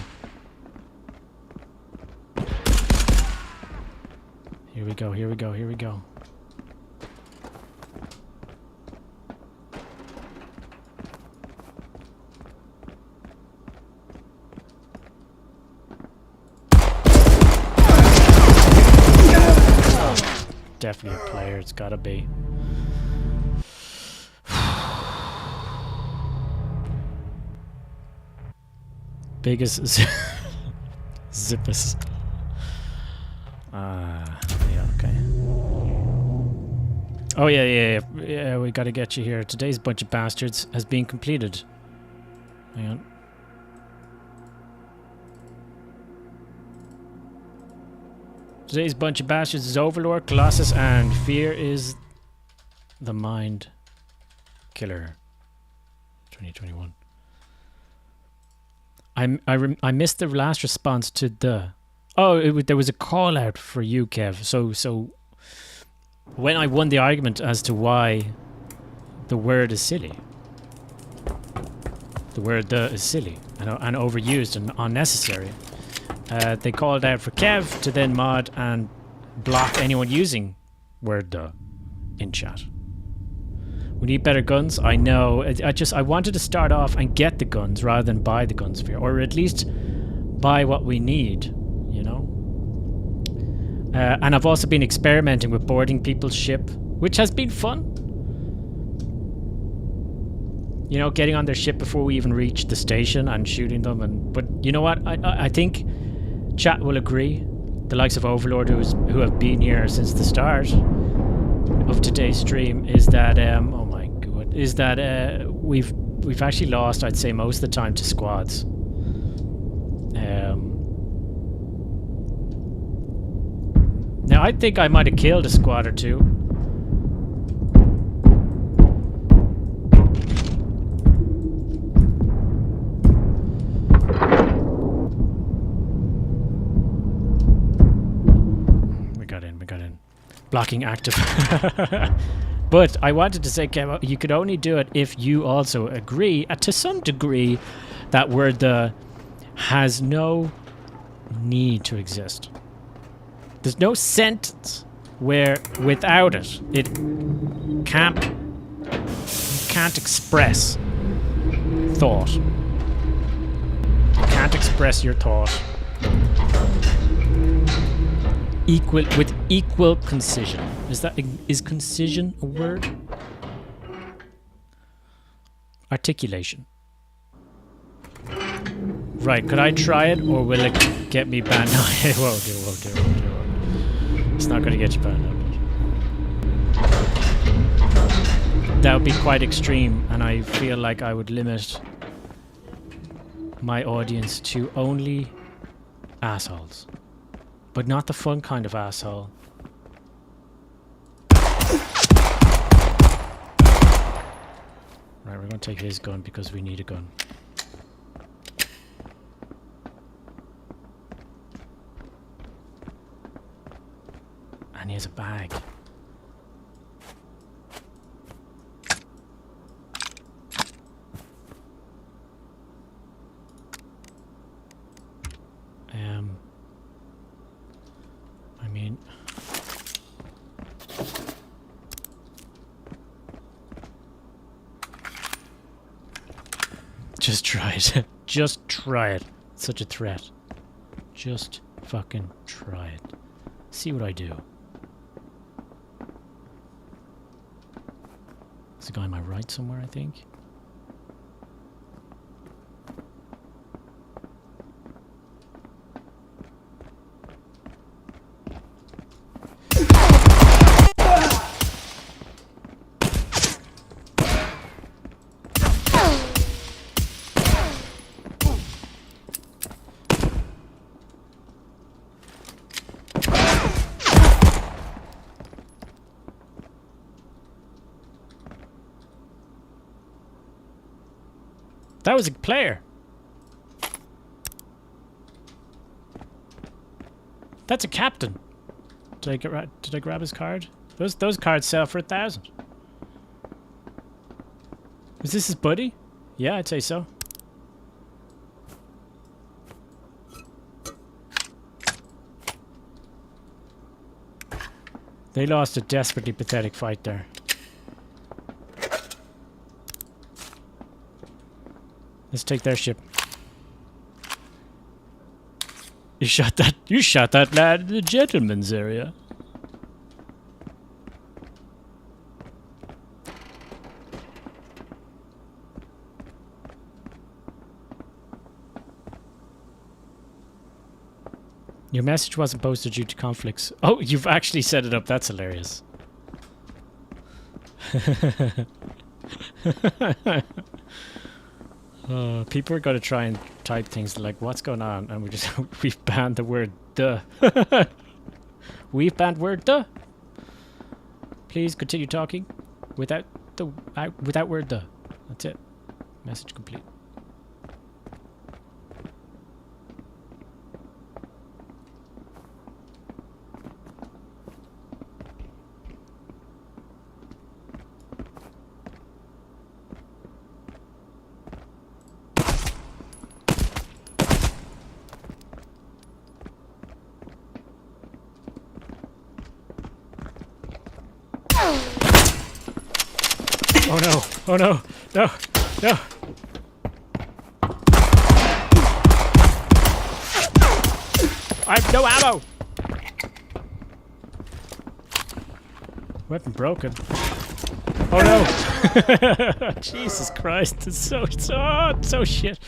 Here we go. Definitely a player, it's gotta be. biggest zippers. Yeah, okay. Oh yeah, we gotta get you here. Today's bunch of bastards has been completed. Hang on. Today's bunch of bastards is Overlord, Colossus, and Fear is the Mind Killer. 2021. I missed the last response to the... Oh, there was a call out for you, Kev. So when I won the argument as to why the word is silly, the word "the" is silly and overused and unnecessary, they called out for Kev to then mod and block anyone using word "the" in chat. We need better guns. I know. I wanted to start off and get the guns rather than buy the guns for you, or at least buy what we need. You know. And I've also been experimenting with boarding people's ship, which has been fun. You know, getting on their ship before we even reach the station and shooting them. But you know what? I think chat will agree. The likes of Overlord, who have been here since the start of today's stream, is that oh my god, is that we've actually lost, I'd say, most of the time to squads. Now I think I might have killed a squad or two. We got in. Blocking active. But I wanted to say, Kev, you could only do it if you also agree, to some degree, that word "the" has no need to exist. There's no sentence where without it, it can't express thought. You can't express your thought with equal concision. Is concision a word? Articulation. Right, could I try it, or will it get me banned? No, it won't do. It's not going to get you banned out. That would be quite extreme, and I feel like I would limit my audience to only assholes. But not the fun kind of asshole. Right, we're going to take his gun because we need a gun. And he has a bag. I mean... Just try it. Just try it. It's such a threat. Just fucking try it. See what I do. There's a guy on my right somewhere, I think. That was a player. That's a captain. Did I grab his card? Those cards sell for 1,000. Is this his buddy? Yeah, I'd say so. They lost a desperately pathetic fight there. Let's take their ship. You shot that lad in the gentleman's area. Your message wasn't posted due to conflicts. Oh, you've actually set it up. That's hilarious. People are going to try and type things like, what's going on? And we've banned the word duh. We've banned word duh. Please continue talking without word duh. That's it. Message complete. Oh no! Oh no! No! No! I have no ammo! Weapon broken. Oh no! Jesus Christ! It's so shit.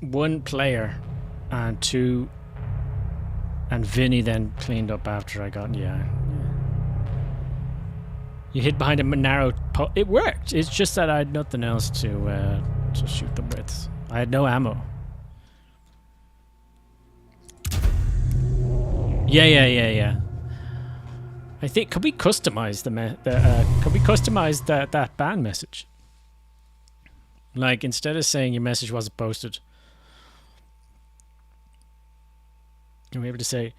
One player and two. And Vinny then cleaned up after I got... Yeah. You hid behind a narrow... It worked! It's just that I had nothing else to shoot them with. I had no ammo. Yeah. I think... Could we customize could we customize that ban message? Like, instead of saying your message wasn't posted... You'll be able to say,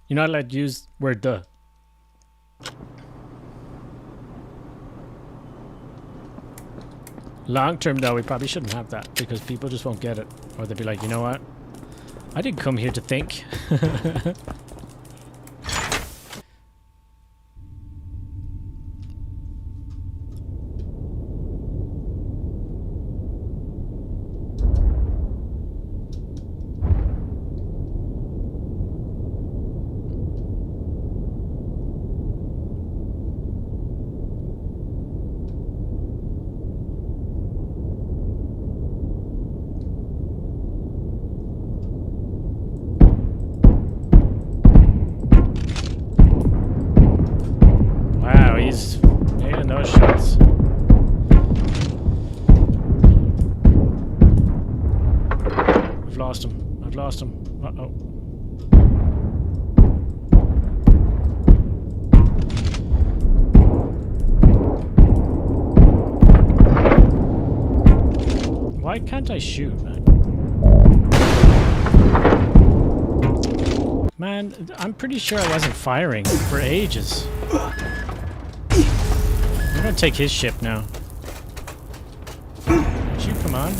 you're not allowed to use word duh. Long term though, we probably shouldn't have that because people just won't get it. Or they'll be like, you know what? I didn't come here to think. I've lost him. Uh-oh. Why can't I shoot, man? Man, I'm pretty sure I wasn't firing for ages. I'm gonna take his ship now. Would you come on?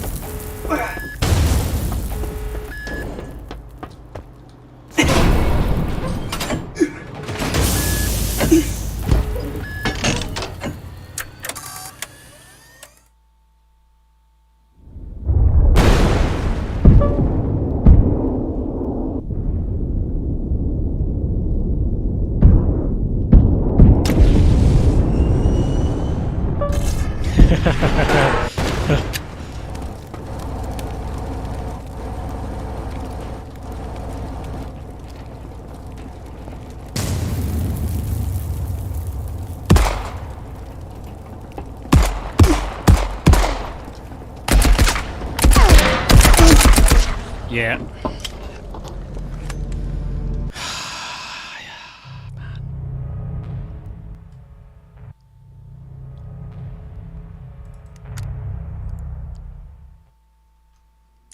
Yeah. Man.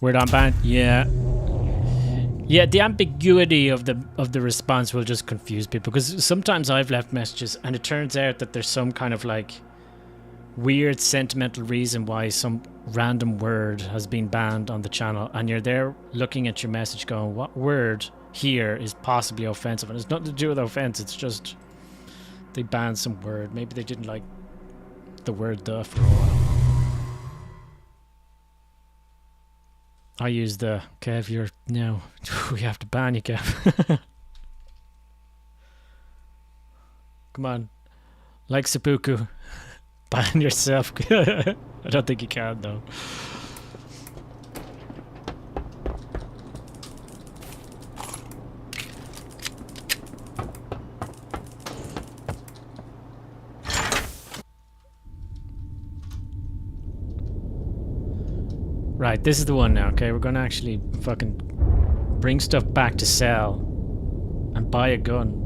Word on ban? Yeah. Yeah, the ambiguity of the response will just confuse people because sometimes I've left messages and it turns out that there's some kind of like weird sentimental reason why some random word has been banned on the channel, and you're there looking at your message going, what word here is possibly offensive? And it's nothing to do with offense, it's just they banned some word. Maybe they didn't like the word duh for a while. I use the Kev, you're no, we have to ban you, Kev. Come on, like seppuku. Ban yourself. I don't think you can though. Right, this is the one now, okay? We're gonna actually fucking bring stuff back to sell and buy a gun.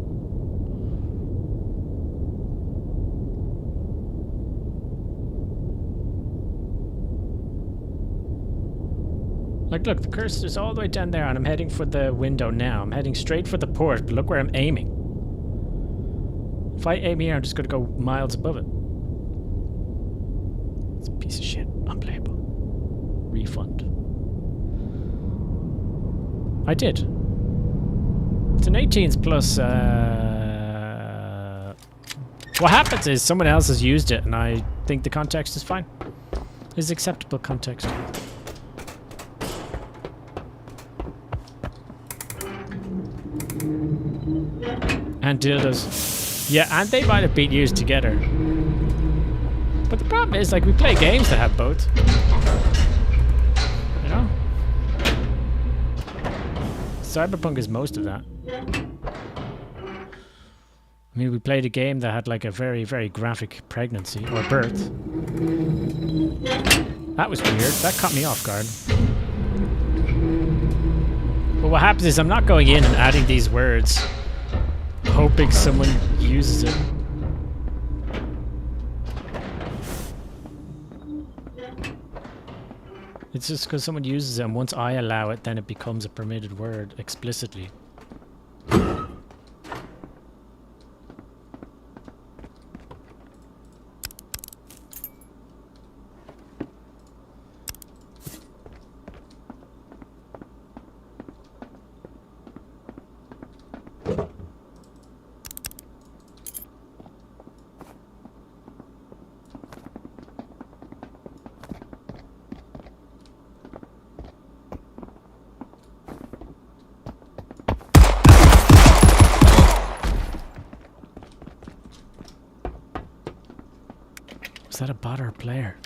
Like, look, the cursor's all the way down there and I'm heading for the window now. I'm heading straight for the port, but look where I'm aiming. If I aim here, I'm just gonna go miles above it. It's a piece of shit. Unplayable. Refund. I did. It's an 18s plus, what happens is someone else has used it and I think the context is fine. It's acceptable context. And dildos. Yeah, and they might have been used together. But the problem is, like, we play games that have both. You know? Cyberpunk is most of that. I mean, we played a game that had, like, a very, very graphic pregnancy, or birth. That was weird. That caught me off guard. But what happens is I'm not going in and adding these words hoping someone uses it. It's just because someone uses it and once I allow it, then it becomes a permitted word explicitly. Was that a bot or a player?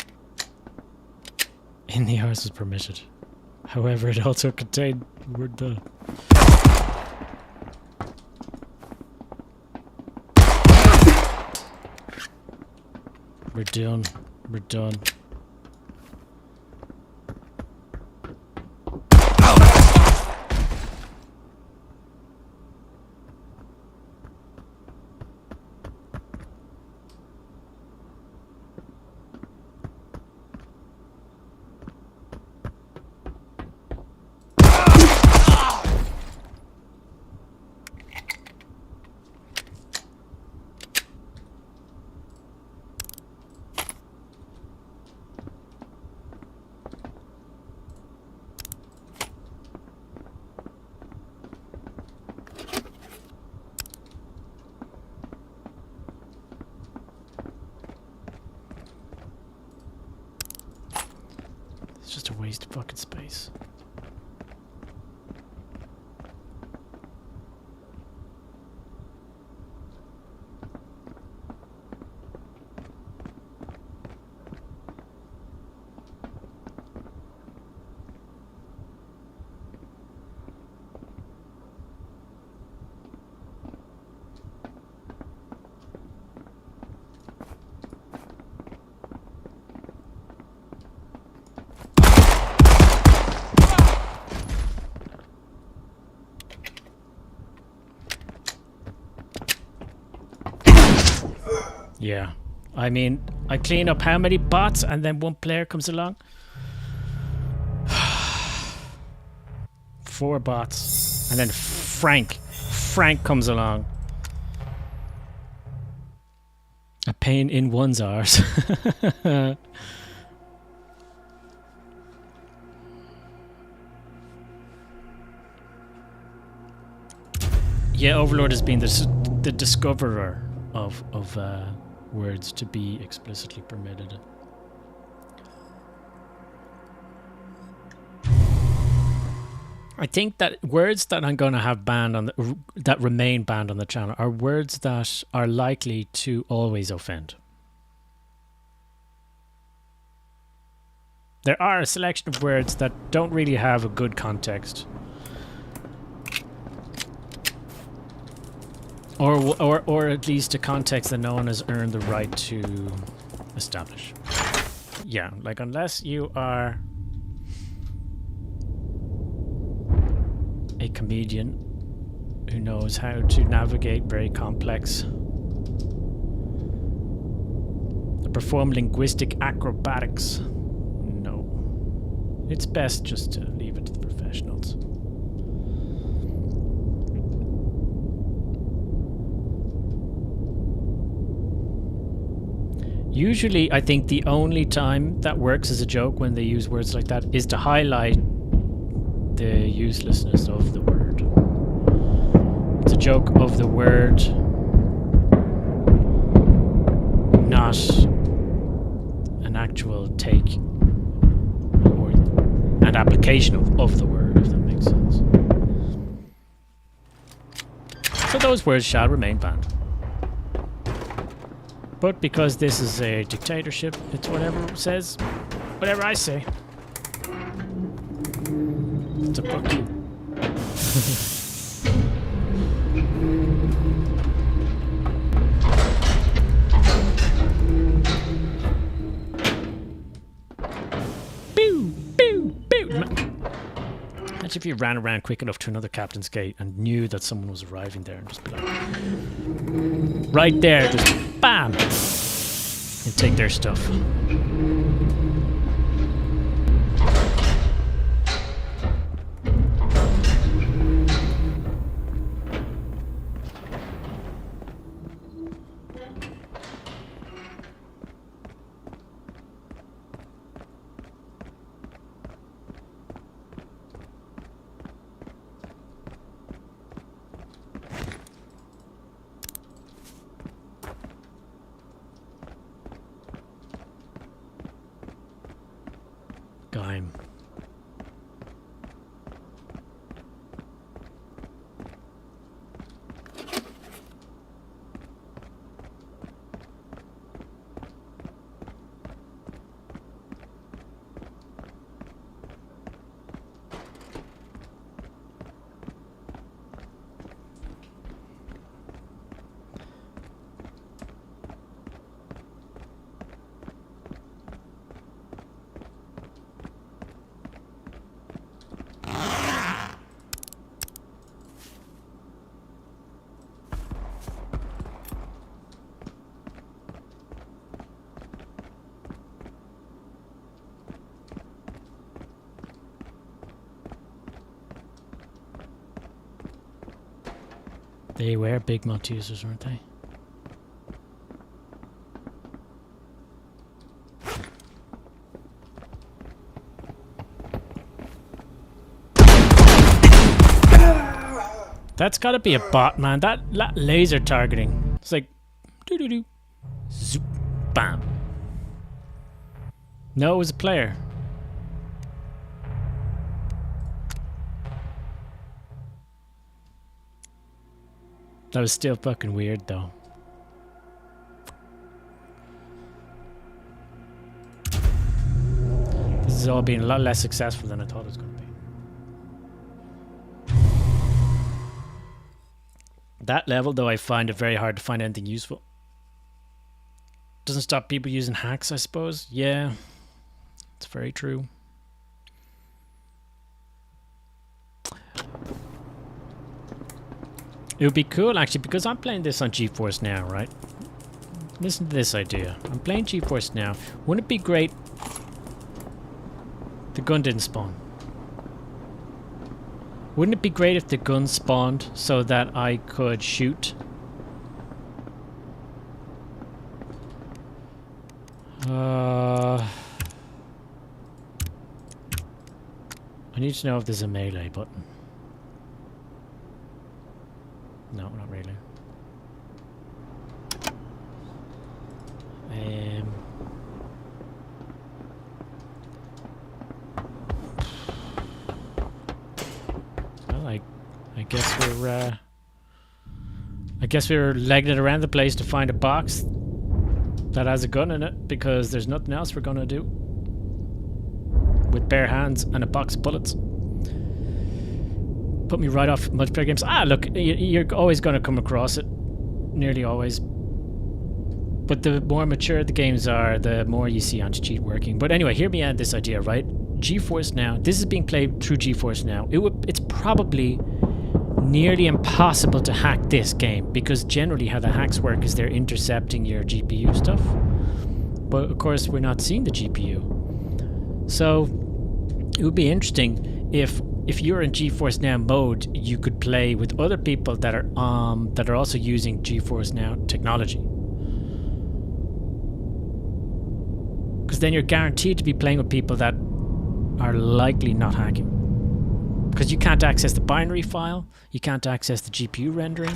In the house was permitted. However, it also contained word the. We're done. We're done. It's just a waste of fucking space. Yeah. I mean, I clean up how many bots and then one player comes along? 4 bots. And then Frank comes along. A pain in one's arse. Yeah, Overlord has been the discoverer of words to be explicitly permitted. I think that words that I'm going to have banned on that remain banned on the channel are words that are likely to always offend. There are a selection of words that don't really have a good context. Or at least a context that no one has earned the right to establish. Yeah, like unless you are comedian who knows how to navigate very complex or perform linguistic acrobatics. No. It's best just to leave it to the professionals. Usually, I think the only time that works as a joke when they use words like that is to highlight the uselessness of the word. It's a joke of the word, not an actual take or an application of the word, if that makes sense. So those words shall remain banned. But because this is a dictatorship, it's whatever it says, whatever I say. It's a fuck you. Boo! Boo! Boo! Imagine if you ran around quick enough to another captain's gate and knew that someone was arriving there and just be like... Right there, just BAM! And take their stuff. Game. They were big mod users, weren't they? That's gotta be a bot, man. That laser targeting. It's like... doo-doo-doo. Zoop. Bam. No, it was a player. That was still fucking weird, though. This is all being a lot less successful than I thought it was going to be. That level, though, I find it very hard to find anything useful. Doesn't stop people using hacks, I suppose. Yeah, it's very true. It would be cool, actually, because I'm playing this on GeForce Now, right? Listen to this idea. I'm playing GeForce Now. Wouldn't it be great if the gun didn't spawn? Wouldn't it be great if the gun spawned so that I could shoot? I need to know if there's a melee button. No, not really. Well, I guess we're legging it around the place to find a box that has a gun in it, because there's nothing else we're gonna do with bare hands and a box of bullets. Put me right off multiplayer games. Ah, look, you're always going to come across it. Nearly always. But the more mature the games are, the more you see anti-cheat working. But anyway, hear me out this idea, right? GeForce Now. This is being played through GeForce Now. It's probably nearly impossible to hack this game, because generally how the hacks work is they're intercepting your GPU stuff. But of course we're not seeing the GPU. So it would be interesting if you're in GeForce Now mode, you could play with other people that are also using GeForce Now technology. Because then you're guaranteed to be playing with people that are likely not hacking. Because you can't access the binary file, you can't access the GPU rendering,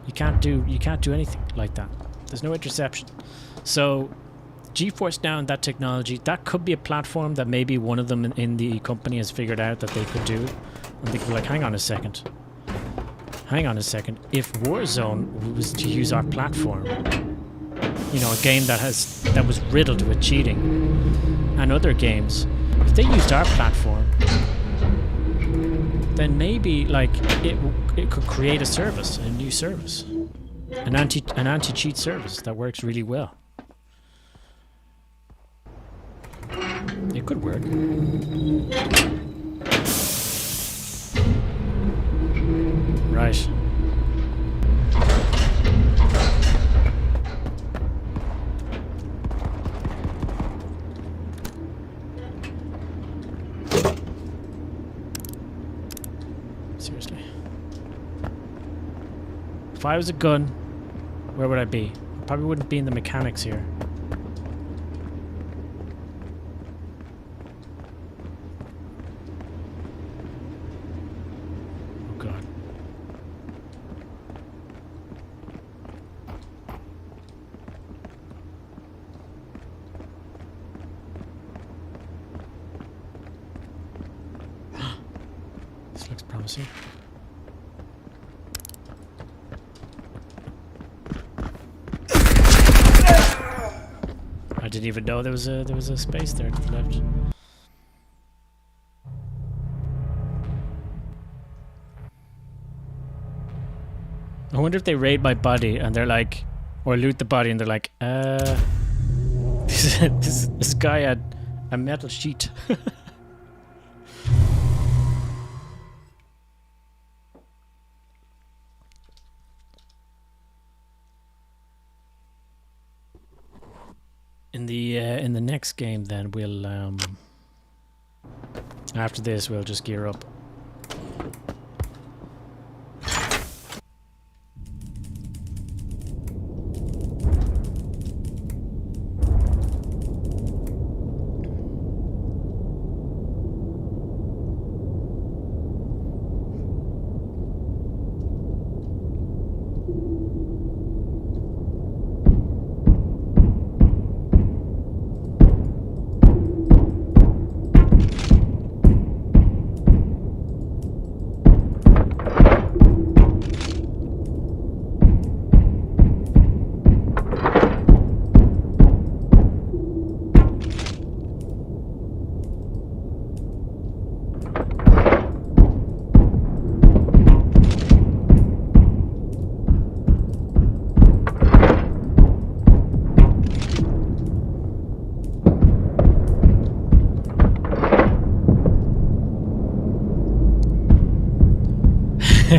you can't do anything like that. There's no interception. So GeForce Now and that technology, that could be a platform that maybe one of them in the company has figured out that they could do. And they could be like, hang on a second. If Warzone was to use our platform, you know, a game that was riddled with cheating, and other games, if they used our platform, then maybe like it could create a service, a new service, an anti-cheat service that works really well. It could work. Right. Seriously. If I was a gun, where would I be? I probably wouldn't be in the mechanics here. Oh god. This looks promising. I didn't even know there was a space there to the left. I wonder if they raid my body and they're like, or loot the body and they're like, this guy had a metal sheet. In the next game, then we'll after this we'll just gear up.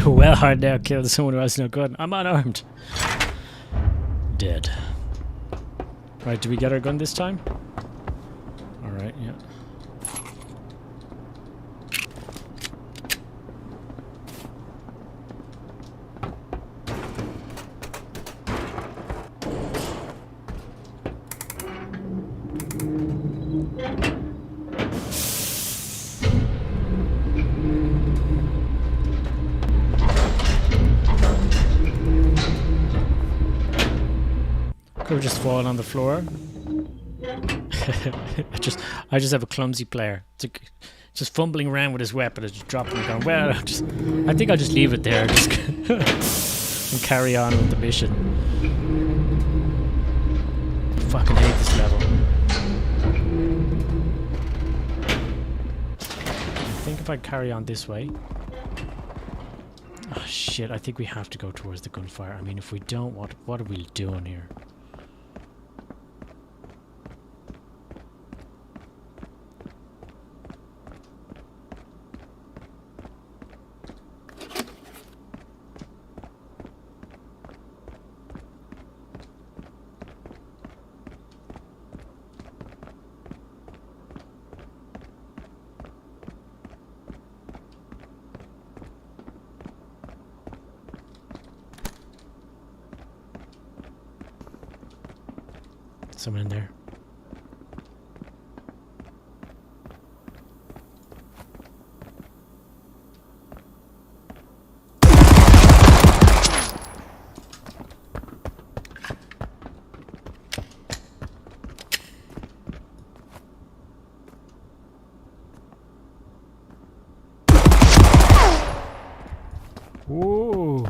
Well, hard now killed someone who has no gun. I'm unarmed. Dead. Right, do we get our gun this time? Alright, yeah. Could have just fallen on the floor. I just have a clumsy player. Just fumbling around with his weapon and just dropping it down. Well, I think I'll just leave it there just and carry on with the mission. I fucking hate this level. I think if I carry on this way. Oh shit, I think we have to go towards the gunfire. I mean, if we don't, what are we doing here? someone in there. Ooh.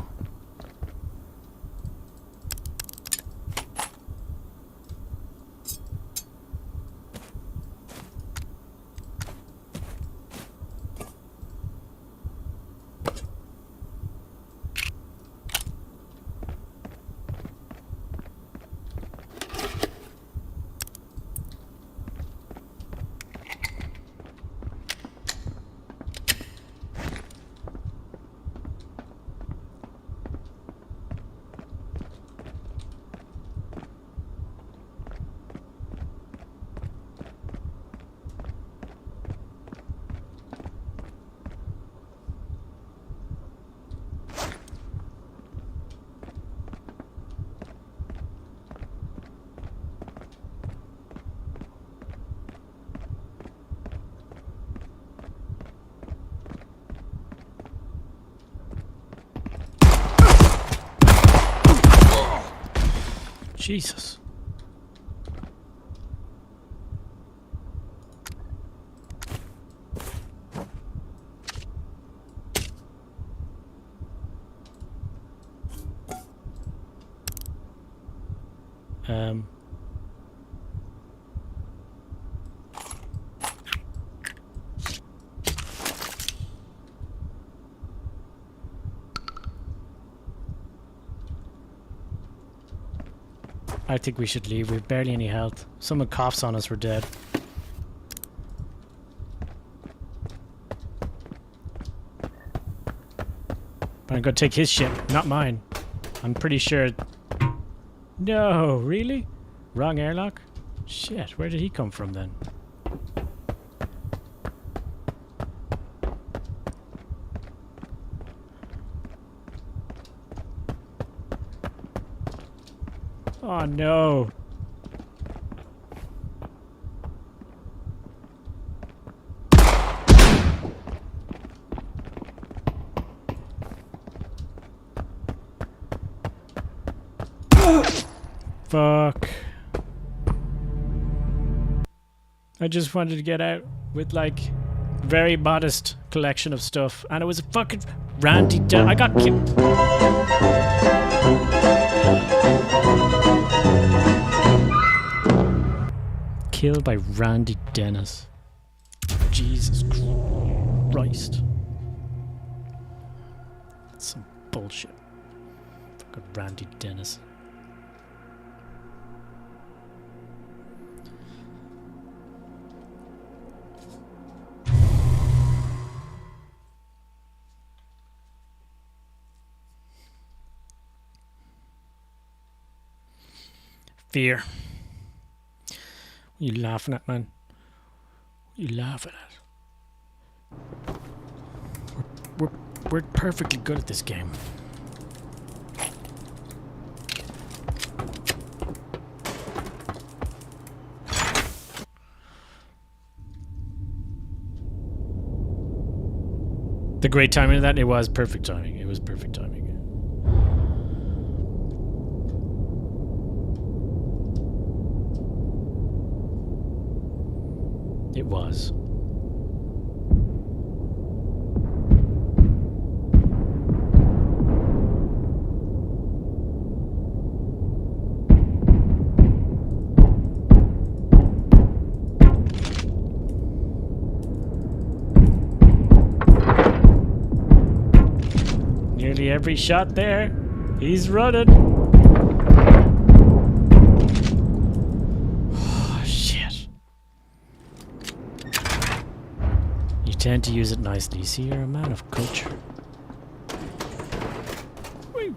Jesus. I think we should leave. We've barely any health. Someone coughs on us, we're dead. But I'm gonna take his ship, not mine. I'm pretty sure... No, really? Wrong airlock? Shit, where did he come from then? Oh no. Fuck. I just wanted to get out with like very modest collection of stuff and it was a fucking Randy I got killed. Killed by Randy Dennis. Jesus Christ. That's some bullshit. Fucking Randy Dennis. Fear. What are you laughing at, man? What are you laughing at? We're perfectly good at this game. The great timing of that, it was perfect timing. It was perfect timing. It was. Nearly every shot there. He's running. Tend to use it nicely. See, you're a man of culture. Whee.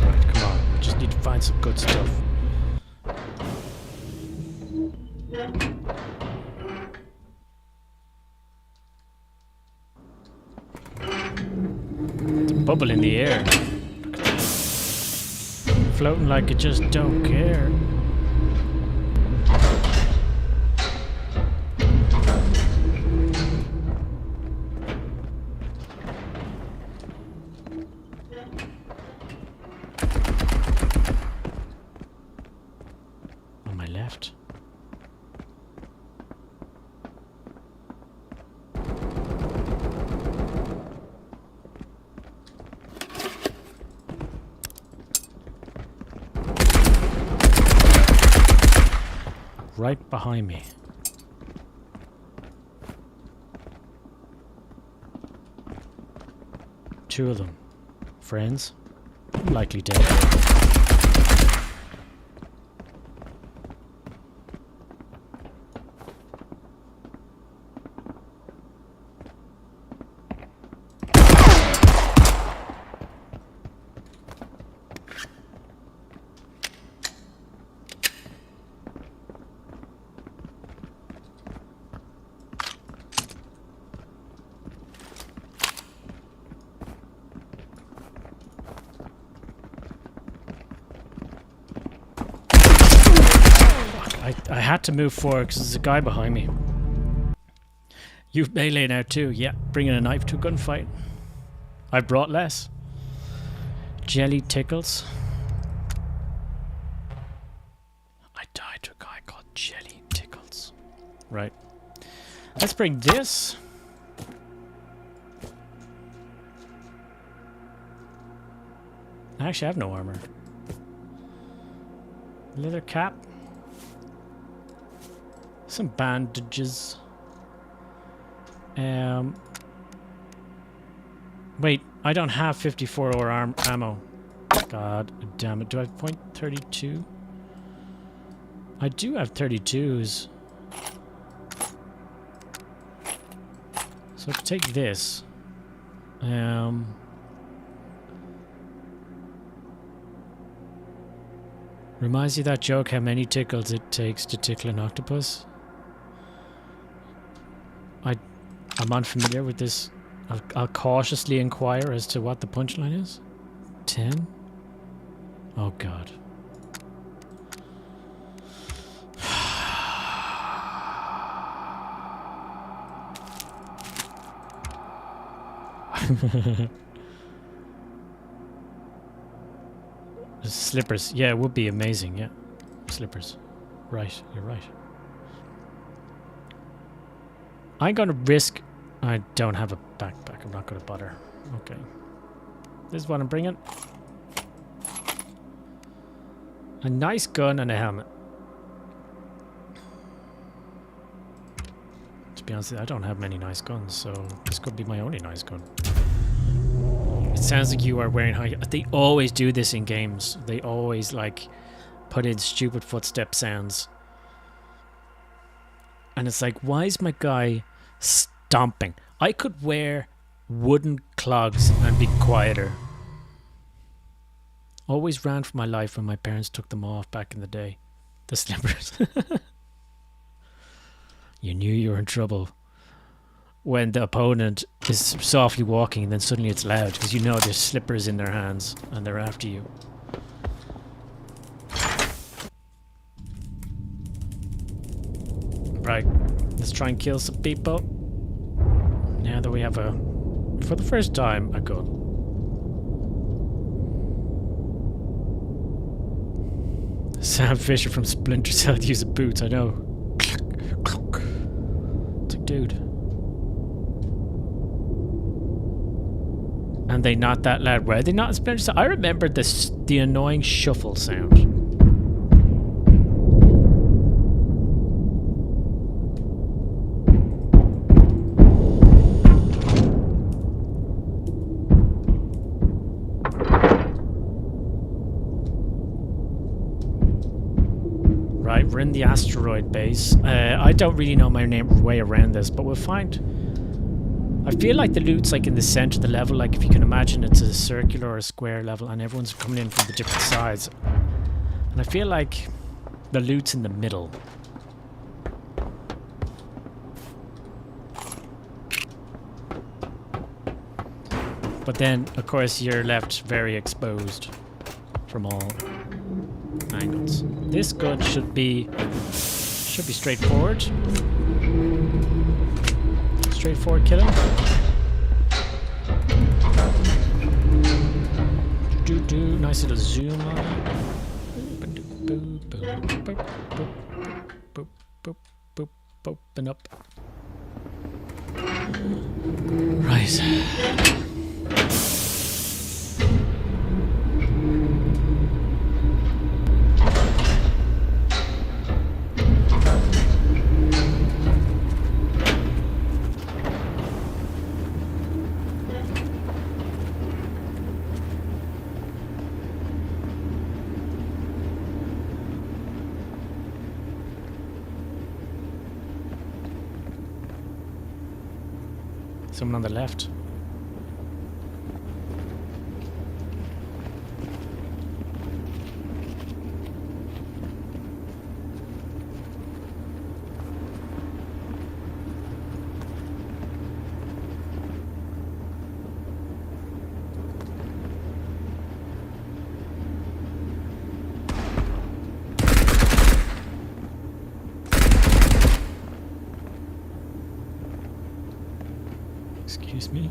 Right, come on. We just need to find some good stuff. bubble in the air. Floating like it just don't care. On my left. Right behind me. Two of them. Friends. Likely dead. I had to move forward because there's a guy behind me. You've melee now too. Yeah, bringing a knife to a gunfight. I brought less. Jelly tickles. I died to a guy called Jelly Tickles. Right. Let's bring this. I actually have no armor. Leather cap. Some bandages. Wait, I don't have 54 or ammo. God damn it. Do I have .32? I do have 32s. So to take this. Reminds you of that joke how many tickles it takes to tickle an octopus? I'm unfamiliar with this. I'll cautiously inquire as to what the punchline is. 10? Oh god. Slippers. Yeah, it would be amazing, yeah. Slippers. Right, you're right. I'm gonna risk... I don't have a backpack. I'm not gonna bother. Okay. This is what I'm bringing. A nice gun and a helmet. To be honest, I don't have many nice guns, so this could be my only nice gun. It sounds like you are wearing high... They always do this in games. They always, like, put in stupid footstep sounds. And it's like, why is my guy stomping? I could wear wooden clogs and be quieter. Always ran for my life when my parents took them off back in the day. The slippers. You knew you were in trouble when the opponent is softly walking and then suddenly it's loud because you know there's slippers in their hands and they're after you. Right, let's try and kill some people. Now that we have for the first time, a gun. Sam Fisher from Splinter Cell using boots, I know. It's like, dude. And they not that loud. Were they not in Splinter Cell? I remember the annoying shuffle sound. Right, we're in the asteroid base. I don't really know my way around this, but we'll find... I feel like the loot's like in the center of the level, like if you can imagine it's a circular or a square level and everyone's coming in from the different sides. And I feel like the loot's in the middle. But then, of course, you're left very exposed from all angles. This gun should be straightforward. Straightforward killing. Nice little zoom on it. Open up. Right. Someone on the left. Excuse me.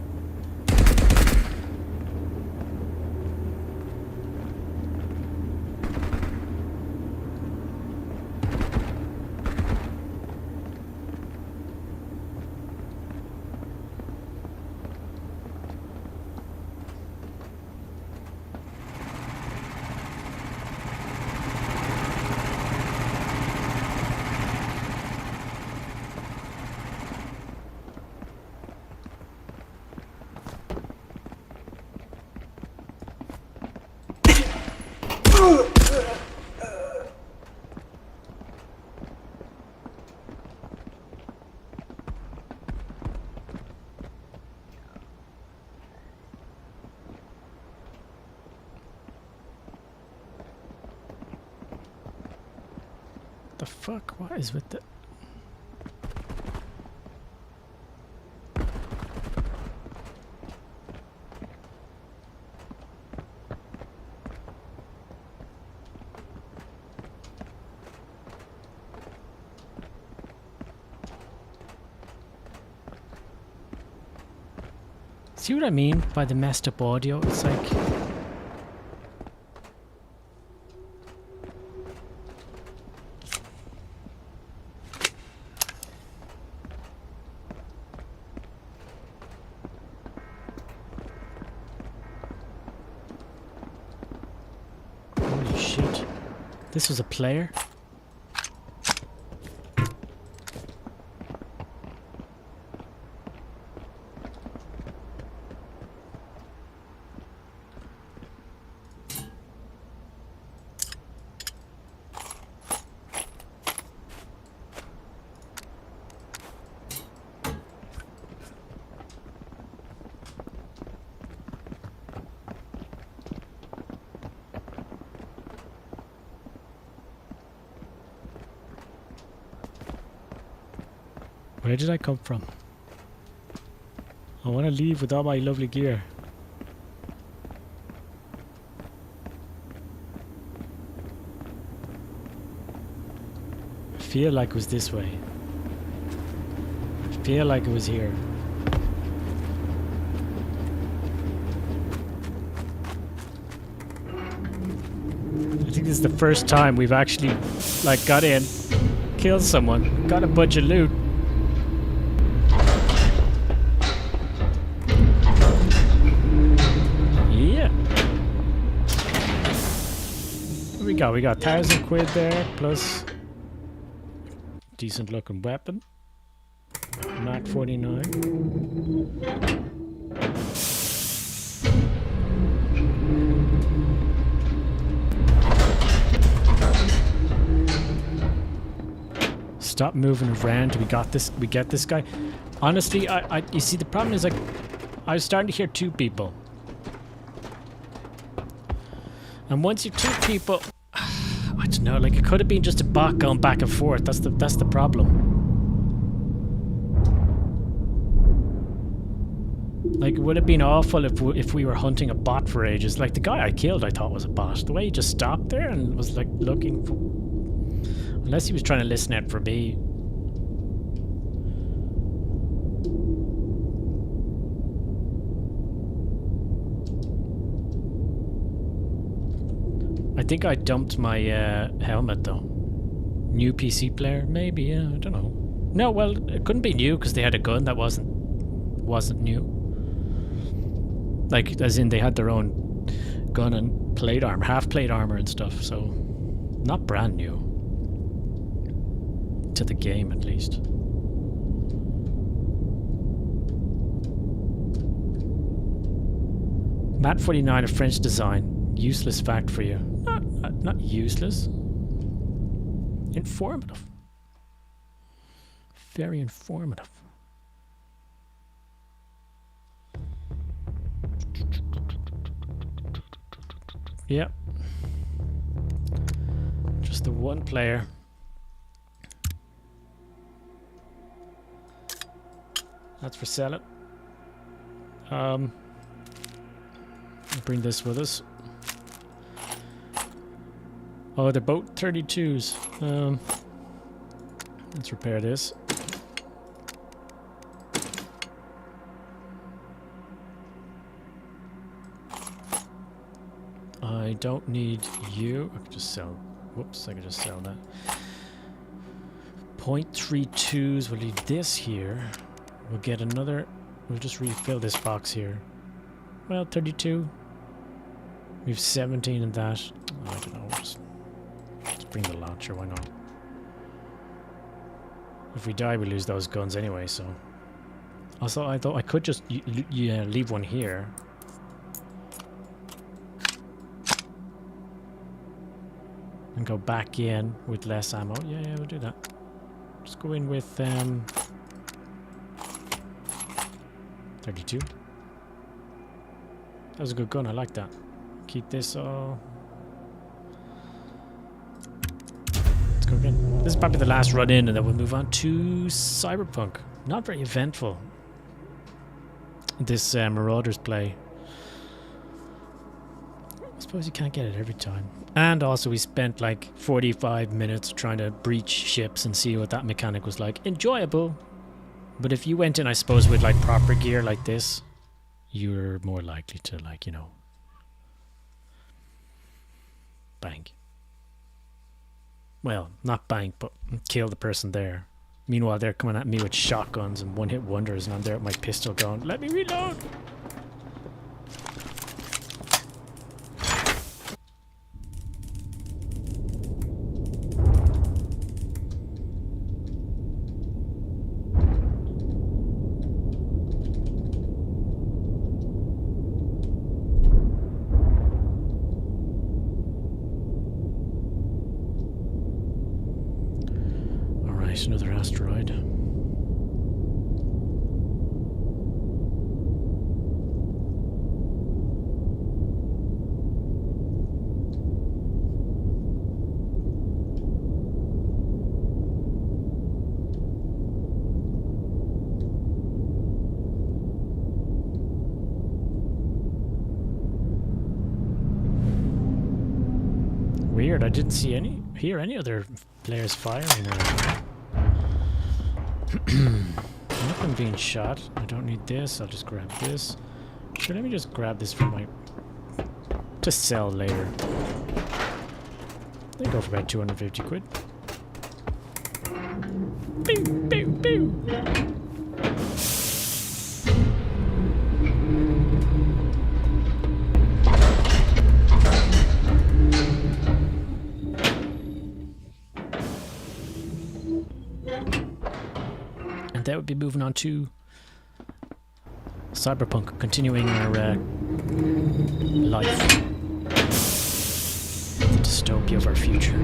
The fuck? What is with the... See what I mean by the messed up audio? It's like... Holy shit. This was a player? Where did I come from? I want to leave with all my lovely gear. I feel like it was this way. I feel like it was here. I think this is the first time we've actually like got in, killed someone, got a bunch of loot. We got 1,000 quid there, plus decent looking weapon. Mac 49. Stop moving around. We got this. We get this guy. Honestly, you see, the problem is like I was starting to hear two people, and once you're two people. I don't know, like it could have been just a bot going back and forth. That's the problem. Like, it would have been awful if we were hunting a bot for ages. Like, the guy I killed I thought was a bot. The way he just stopped there and was, like, looking for... Unless he was trying to listen out for me. I think I dumped my helmet, though. New PC player? Maybe, yeah, I don't know. No, well, it couldn't be new because they had a gun that wasn't new. Like, as in they had their own gun and plate armor, half plate armor and stuff, so not brand new. To the game, at least. Mat 49, a French design. Useless fact for you. Not useless. Informative. Very informative. Yep. Just the one player. That's for selling. We'll bring this with us. Oh, they're both 32s. Let's repair this. I don't need you. I could just sell. Whoops, I could just sell that. 0.32s. We'll leave this here. We'll get another. We'll just refill this box here. Well, 32. We have 17 in that. I don't know. Just bring the launcher. Why not? If we die, we lose those guns anyway. So. Also, I thought I could just leave one here. And go back in with less ammo. Yeah, we'll do that. Just go in with 32. That was a good gun, I like that. Keep this all. Let's go again. This is probably the last run in and then we'll move on to Cyberpunk. Not very eventful. This Marauders play. I suppose you can't get it every time. And also we spent like 45 minutes trying to breach ships and see what that mechanic was like. Enjoyable. But if you went in, I suppose, with like proper gear like this, you're more likely to, like, you know, bank. Well, not bank, but kill the person there. Meanwhile, they're coming at me with shotguns and one-hit wonders, and I'm there with my pistol going, let me reload! Another asteroid. Weird, I didn't see hear any other players firing or nothing being shot. I don't need this. I'll just grab this. Sure, let me just grab this for my... to sell later. They go for about 250 quid. Pew, pew, pew. That would be moving on to Cyberpunk, continuing our life, the dystopia of our future.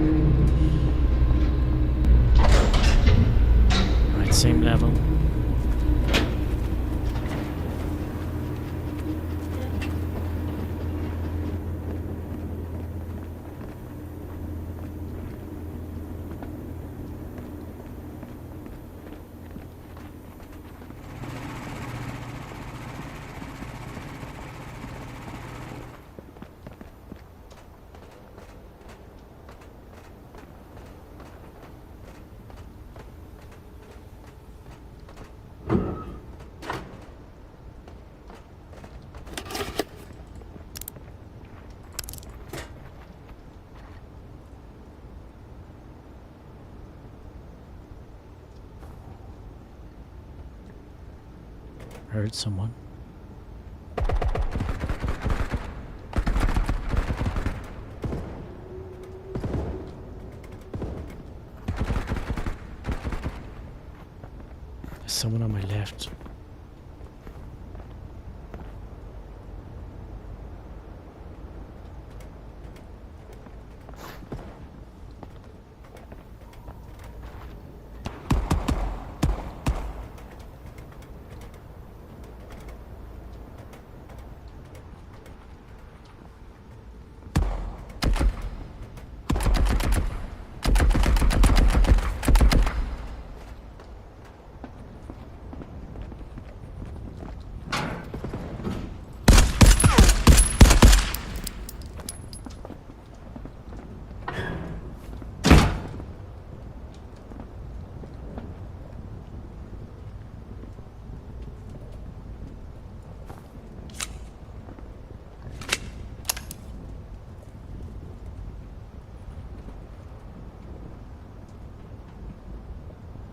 Alright, same level. Heard someone. There's someone on my left.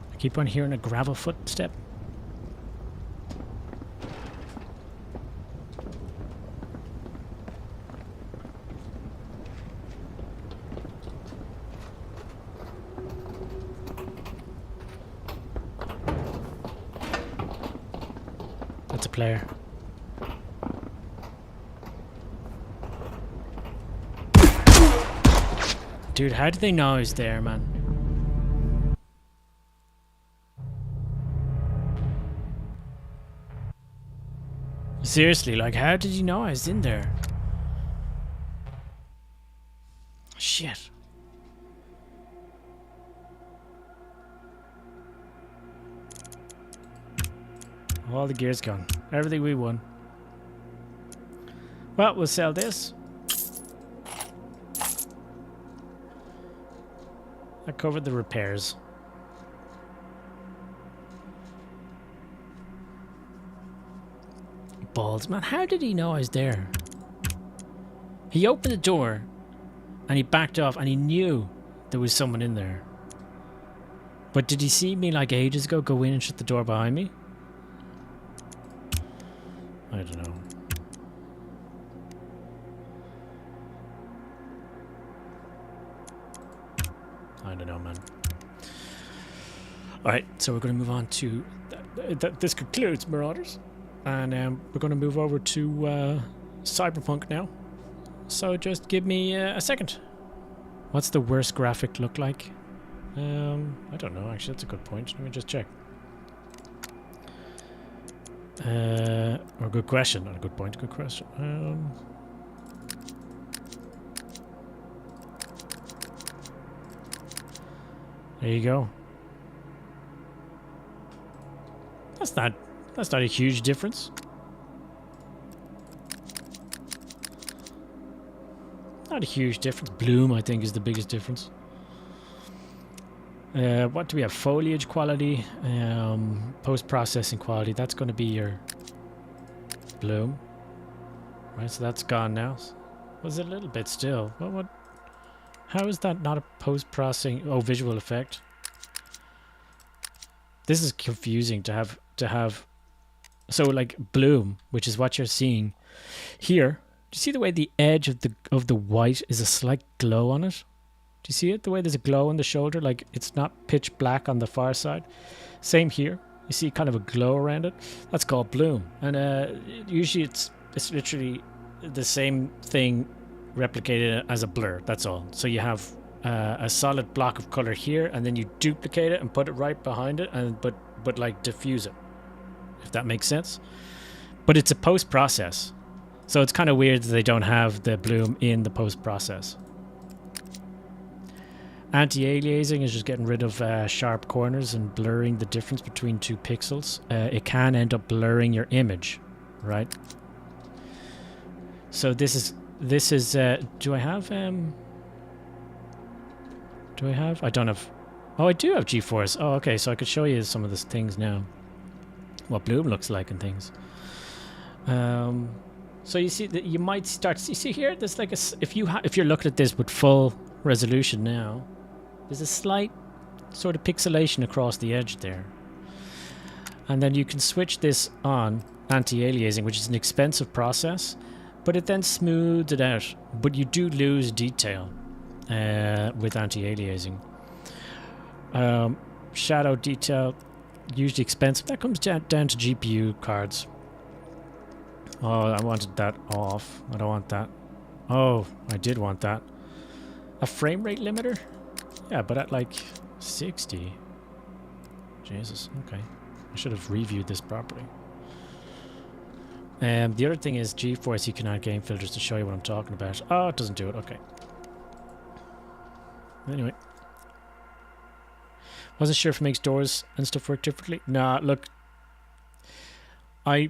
I keep on hearing a gravel footstep. That's a player. Dude, how did they know I was there, man? Seriously, like, how did you know I was in there? Shit. All the gear's gone. Everything we won. Well, we'll sell this. I covered the repairs. Balls, man, how did he know I was there? He opened the door and he backed off and he knew there was someone in there. But did he see me like ages ago go in and shut the door behind me? I don't know. I don't know, man. Alright, so we're going to move on to... this concludes Marauders. And we're going to move over to Cyberpunk now. So just give me a second. What's the worst graphic look like? I don't know, actually. That's a good point. Let me just check. Or good question. Not a good point. Good question. There you go. That's not a huge difference. Not a huge difference. Bloom, I think, is the biggest difference. What do we have? Foliage quality, post-processing quality. That's going to be your bloom. Right, so that's gone now. Was it a little bit still? What? How is that not a post-processing? Oh, visual effect. This is confusing to have. So like bloom, which is what you're seeing here. Do you see the way the edge of the white is a slight glow on it? Do you see it? The way there's a glow on the shoulder, like it's not pitch black on the far side. Same here. You see kind of a glow around it. That's called bloom. And usually it's literally the same thing replicated as a blur. That's all. So you have a solid block of color here, and then you duplicate it and put it right behind it, and but like diffuse it. If that makes sense. But it's a post-process. So it's kind of weird that they don't have the bloom in the post-process. Anti-aliasing is just getting rid of sharp corners and blurring the difference between two pixels. It can end up blurring your image, right? So this is do I have I don't have. Oh, I do have GeForce. Oh, okay, so I could show you some of these things now. What bloom looks like and things. So you see that you might start. You see here, there's like a. If you're looking at this with full resolution now, there's a slight sort of pixelation across the edge there. And then you can switch this on, anti-aliasing, which is an expensive process, but it then smooths it out. But you do lose detail with anti-aliasing. Shadow detail, usually expensive. That comes down to GPU cards. Oh, I wanted that off. I don't want that. Oh, I did want that. A frame rate limiter? Yeah, but at like 60. Jesus, okay. I should have reviewed this properly. The other thing is GeForce, you can add game filters to show you what I'm talking about. Oh, it doesn't do it, okay. Anyway. Wasn't sure if it makes doors and stuff work differently. Nah, look. I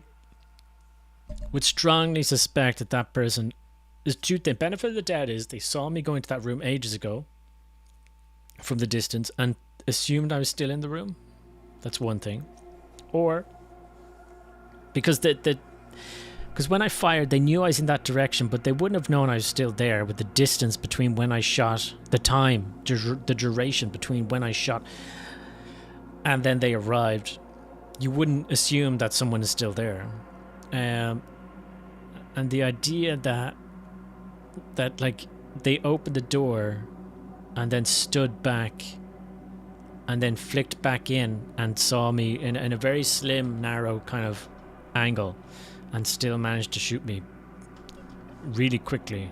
would strongly suspect that that person is the benefit of the doubt is they saw me go into that room ages ago from the distance and assumed I was still in the room. That's one thing. Or because because when I fired, they knew I was in that direction, but they wouldn't have known I was still there with the distance between when I shot, the time, the duration between when I shot and then they arrived. You wouldn't assume that someone is still there. And the idea that like they opened the door and then stood back and then flicked back in and saw me in a very slim, narrow kind of angle and still managed to shoot me really quickly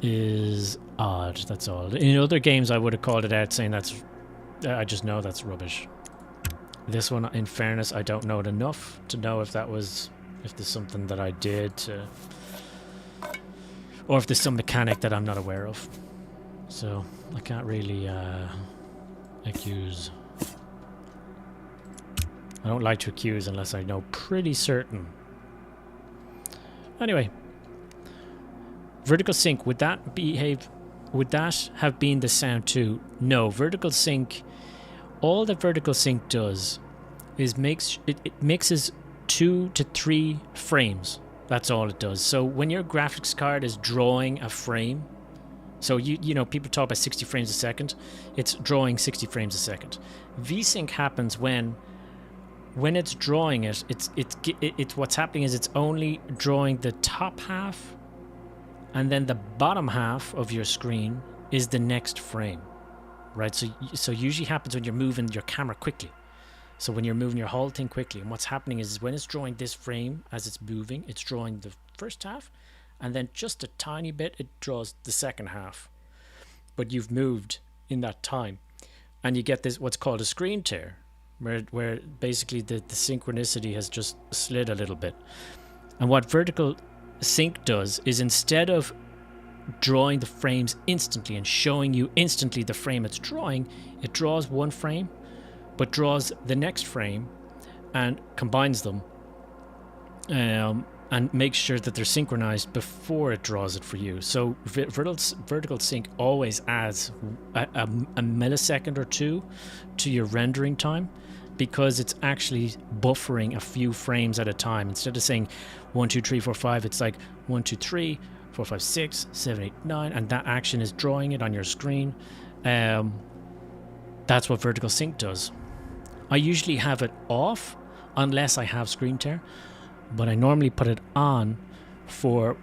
is odd. That's all. In other games I would have called it out saying I just know that's rubbish. This one, in fairness, I don't know it enough to know if there's something that I did to, or if there's some mechanic that I'm not aware of. So I can't really accuse. I don't like to accuse unless I know pretty certain. Anyway, vertical sync, would that have been the sound too? No, vertical sync, all that vertical sync does is it mixes 2 to 3 frames. That's all it does. So when your graphics card is drawing a frame, so you know people talk about 60 frames a second, it's drawing 60 frames a second. VSync happens when it's drawing it. It's what's happening is it's only drawing the top half, and then the bottom half of your screen is the next frame, right? So usually happens when you're moving your camera quickly. So when you're moving your whole thing quickly, and what's happening is when it's drawing this frame as it's moving, it's drawing the first half, and then just a tiny bit it draws the second half. But you've moved in that time, and you get this what's called a screen tear, where basically the synchronicity has just slid a little bit. And what vertical sync does is instead of drawing the frames instantly and showing you instantly the frame it's drawing, it draws one frame but draws the next frame and combines them and makes sure that they're synchronized before it draws it for you. So vertical sync always adds a millisecond or two to your rendering time, because it's actually buffering a few frames at a time. Instead of saying 1, 2, 3, 4, 5, it's like 1, 2, 3, 4, 5, 6, 7, 8, 9, and that action is drawing it on your screen. That's what vertical sync does. I usually have it off unless I have screen tear, but I normally put it on for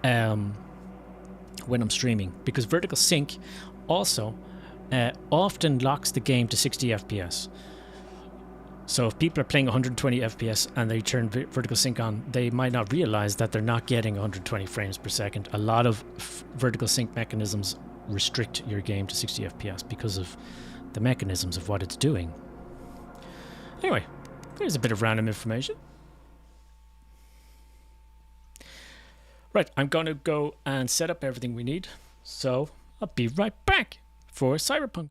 when I'm streaming, because vertical sync also often locks the game to 60 FPS. So if people are playing 120 FPS and they turn vertical sync on, they might not realize that they're not getting 120 frames per second. A lot of vertical sync mechanisms restrict your game to 60 FPS because of the mechanisms of what it's doing. Anyway, there's a bit of random information. Right, I'm going to go and set up everything we need. So I'll be right back for Cyberpunk.